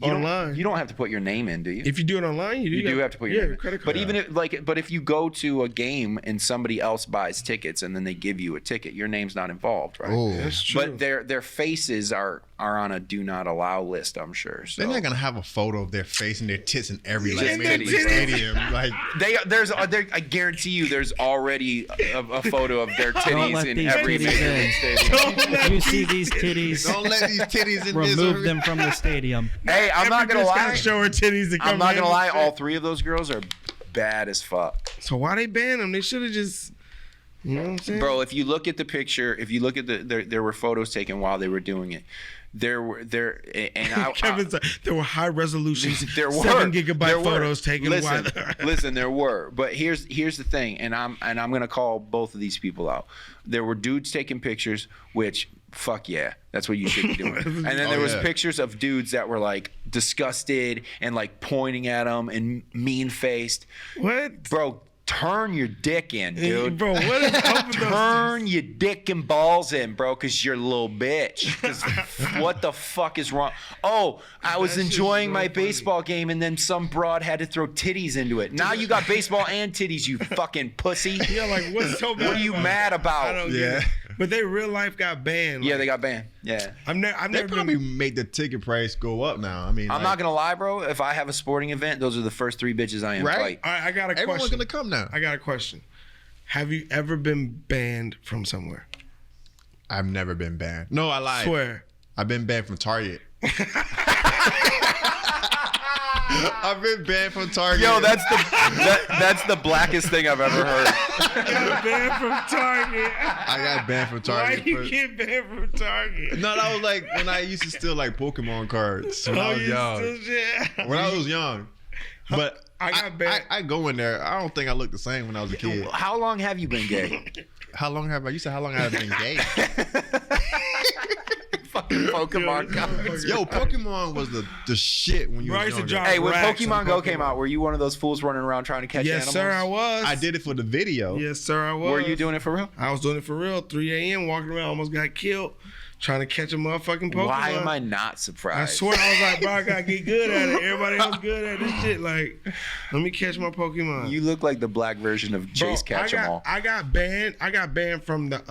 Online. you don't have to put your name in, do you? If you do it online, You do have to put your name in. credit card. But even if you go to a game and somebody else buys tickets and then they give you a ticket, your name's not involved, right? Oh. That's true. But their faces are on a do not allow list, I'm sure. So They're not gonna have a photo of their face and their tits in every Just major titties. league stadium. Like I guarantee you there's already a photo of their Don't titties let in these every titties major in. league stadium. If you see these titties, don't let these titties in this. remove them from the stadium. Hey, I'm not gonna Every bitch lie. gotta show her titties to come I'm not in gonna lie. and All shit. three of those girls are bad as fuck. So why they ban them? They should have just. You know what I'm saying? Bro, if you look at the picture, if you look at there were photos taken while they were doing it. Kevin's like, there were high resolution, there were 7 gigabyte there were. photos taken. Listen, there were. But here's the thing, and I'm gonna call both of these people out. There were dudes taking pictures, which fuck yeah, that's what you should be doing. And then there was pictures of dudes that were like disgusted and like pointing at them and mean faced. What, bro? Turn your dick in, dude. Bro, what is up with Turn your dick and balls in, bro, because you're a little bitch. 'Cause what the fuck is wrong? Oh, I was enjoying my baseball game, and then some broad had to throw titties into it. Now you got baseball and titties, you fucking pussy. Yeah, like, what's so bad? What are you mad about? I don't get it. But they real life got banned. Yeah, they got banned. Yeah. I've They never probably made the ticket price go up now. I mean, I'm not gonna lie, bro. If I have a sporting event, those are the first 3 bitches I invite. Right? All right, I got a Everyone's question. gonna come now. I got a question. Have you ever been banned from somewhere? I've never been banned. No, I lied. Swear. I've been banned from Target. I've been banned from Target. Yo, that's the blackest thing I've ever heard. Got banned from Target. I got banned from Why Target. you get banned from Target? No, that was like when I used to steal like Pokemon cards when I was young. When I was young. But I got banned. I go in there. I don't think I looked the same when I was a kid. How long have you been gay? How long have I? You said how long have I been gay? Fucking Pokemon cards. Yo, Pokemon was the shit when you Bro, I were used to younger. drop Hey, when racks Pokemon on Go came out, were you one of those fools running around trying to catch Yes, animals? sir, I was. I did it for the video. Yes, sir, I was. Were you doing it for real? I was doing it for real. 3 a.m. walking around, almost got killed trying to catch a motherfucking Pokemon. Why am I not I surprised? swear, I was like, bro, I gotta get good at it. Everybody else good at this shit. Like, let me catch my Pokemon. You look like the black version of Chase Catch-em-all. I got banned. I got banned from the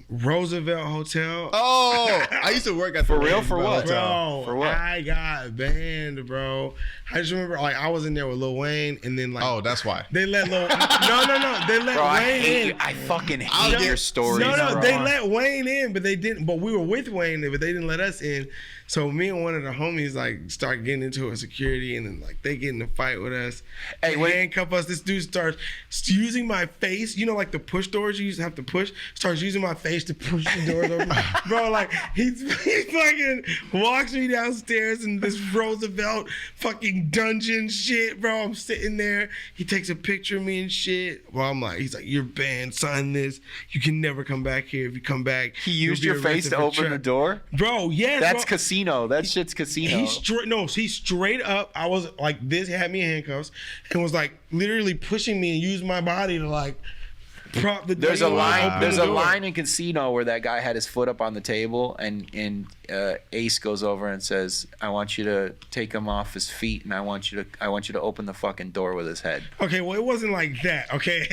Roosevelt Hotel. Oh, I used to work at For the real? For what? Bro, For what? I got banned, bro. I just remember, like, I was in there with Lil Wayne, and then, like, Oh, that's why. they let Lil. No. They let Bro, I Wayne hate in. you. I fucking hate your stories. No, bro. they let Wayne in, but they didn't. But we were with Wayne, but they didn't let us in. So me and one of the homies like start getting into a security, and then like they get in a fight with us. Hey, They wait. handcuff us. This dude starts using my face. You know, like the push doors you used to have to push. Starts using my face to push the doors open. Bro, like he fucking walks me downstairs in this Roosevelt fucking dungeon shit, bro. I'm sitting there. He takes a picture of me and shit. Well, I'm like, he's like, you're banned. Sign this. You can never come back here. If you come back, He used you'll your be face arrested to for open the door? Bro, yes. That's bro. casino. That shit's casino. He's straight up. I was like this, had me in handcuffs, and was like literally pushing me and used my body to like prop the. There's a open line. the There's a door. line in Casino where that guy had his foot up on the table, and Ace goes over and says, "I want you to take him off his feet, and I want you to open the fucking door with his head." Okay, well, it wasn't like that. Okay,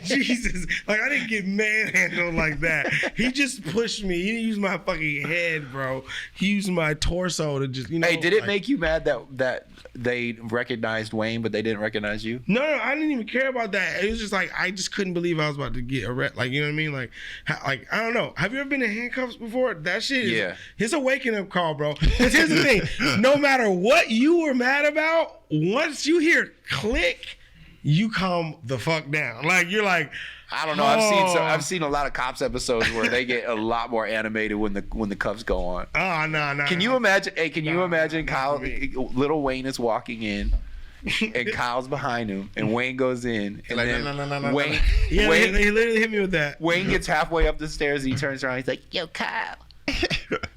Jesus, like I didn't get manhandled like that. He just pushed me. He didn't use my fucking head, bro. He used my torso to just, you know. Hey, did it like- make you mad that they recognized Wayne but they didn't recognize you? No, I didn't even care about that. It was just like I just couldn't believe I was about to get arrested. Like, you know what I mean? Like I don't know. Have you ever been in handcuffs before? That shit is, Yeah. It's a waking up call, bro. Because here's the thing: no matter what you were mad about, once you hear click, you calm the fuck down. Like you're like, I don't know. I've seen a lot of cops episodes where they get a lot more animated when the cuffs go on. oh no. Can you imagine? Hey, can you imagine Kyle? Little Wayne is walking in, and Kyle's behind him, and Wayne goes in, and Like, then no. Wayne, Yeah, Wayne, he literally hit me with that. Wayne gets halfway up the stairs, and he turns around, he's like, "Yo, Kyle,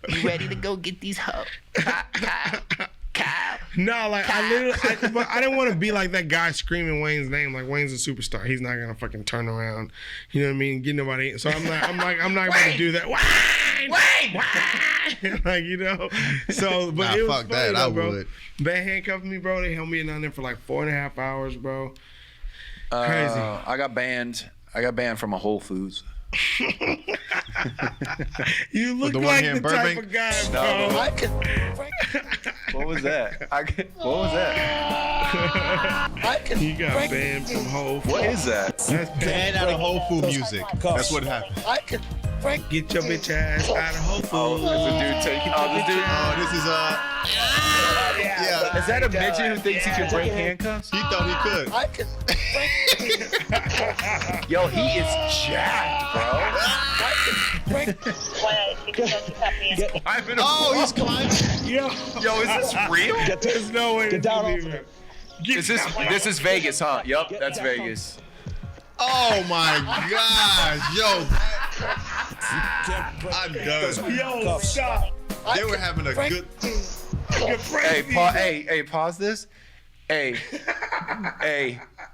you ready to go get these hoes? Kyle." No, like but I didn't want to be like that guy screaming Wayne's name. Like Wayne's a superstar. He's not gonna fucking turn around. You know what I mean? Get nobody. So I'm not gonna do that. Wayne! Like, you know. So, but Nah, it was fuck funny that. though, I bro. would. They handcuffed me, bro. They held me down there for like 4.5 hours, bro. Crazy. I got banned from a Whole Foods. You look the one like here the in type Burbank? of guy, bro. What was that? What was that? You got banned from Whole Foods. What is that? That's Banned out of Whole Food music. That's what happened. Get your bitch ass out of Whole Foods. Oh, there's a dude taking. Oh, this dude. Oh, this is yeah. Is that a midget who thinks he can break handcuffs? He thought he could. Yo, he is jacked, bro. Oh, he's climbing. Yo, Yo, is this real? there's no way. Get down on it. This is Vegas, huh? Yup, that's Vegas. Oh my gosh, yo. I'm done. Yo, stop. They were having a good. Hey, pause this. Hey,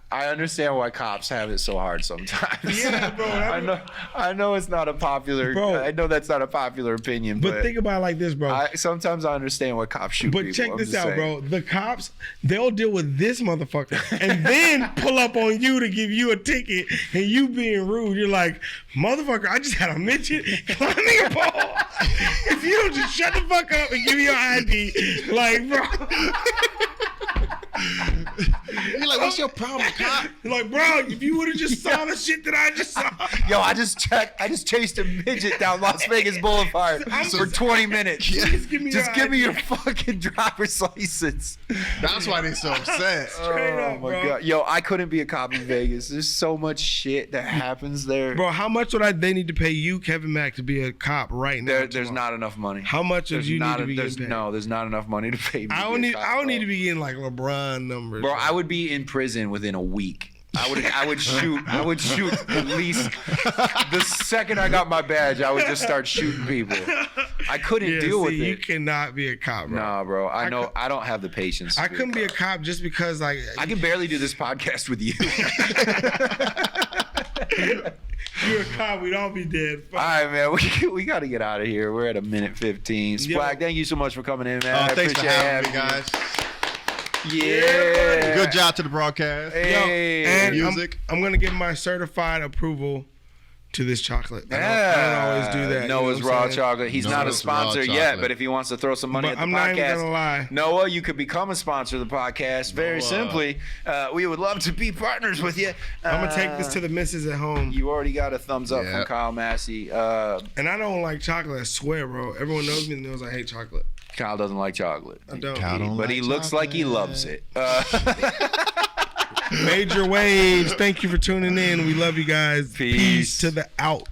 I understand why cops have it so hard sometimes. Yeah, bro. I know it's not a popular. Bro. I know that's not a popular opinion, But think about it like this, bro. sometimes I understand why cops shoot But people. check I'm this just out, saying. bro. The cops, they'll deal with this motherfucker and then pull up on you to give you a ticket and you being rude. You're like, motherfucker, I just had a midget climbing a pole. If you don't just shut the fuck up and give me your ID, like, bro. You're like, what's your problem, cop? Like, bro, if you would have just saw the shit that I just saw. Yo, I just chased a midget down Las Vegas Boulevard for 20 minutes. Just give me your fucking driver's license. That's why they so upset. Straight Oh up, my bro. god. Yo, I couldn't be a cop in Vegas. There's so much shit that happens there. Bro, how much would they need to pay you, Kevin Mack, to be a cop right now? There's not enough money. How much would you need to be getting paid? No, there's not enough money to pay me. I don't need to be getting like LeBron numbers. Bro, I would be in prison within a week. I would shoot at least the second I got my badge, I would just start shooting people. I couldn't deal with You it. cannot be a cop, bro. Nah, bro. I know I don't have the patience. To I couldn't be a cop just because, like, I can barely do this podcast with you. you're a cop, we'd all be dead. All right, man. We got to get out of here. We're at a minute 15. Splack, thank you so much for coming in, man. I Thanks for appreciate having me, you. guys. Yeah. Good job to the broadcast. Hey. And Music. I'm gonna give my certified approval to this chocolate. I don't always do that. Noah's you know what raw I'm saying? chocolate. He's not a Noah's raw sponsor yet, chocolate. but if he wants to throw some money But at the I'm podcast, not even gonna lie. Noah, you could become a sponsor of the podcast. Very simply, we would love to be partners with you. I'm gonna take this to the missus at home. You already got a thumbs up from Yep. Kyle Massey. And I don't like chocolate. I swear, bro. Everyone knows me and knows I hate chocolate. Kyle doesn't like chocolate, I don't. Kyle don't but like he looks like he chocolate. loves it. Major Waves. Thank you for tuning in. We love you guys. Peace. To the out.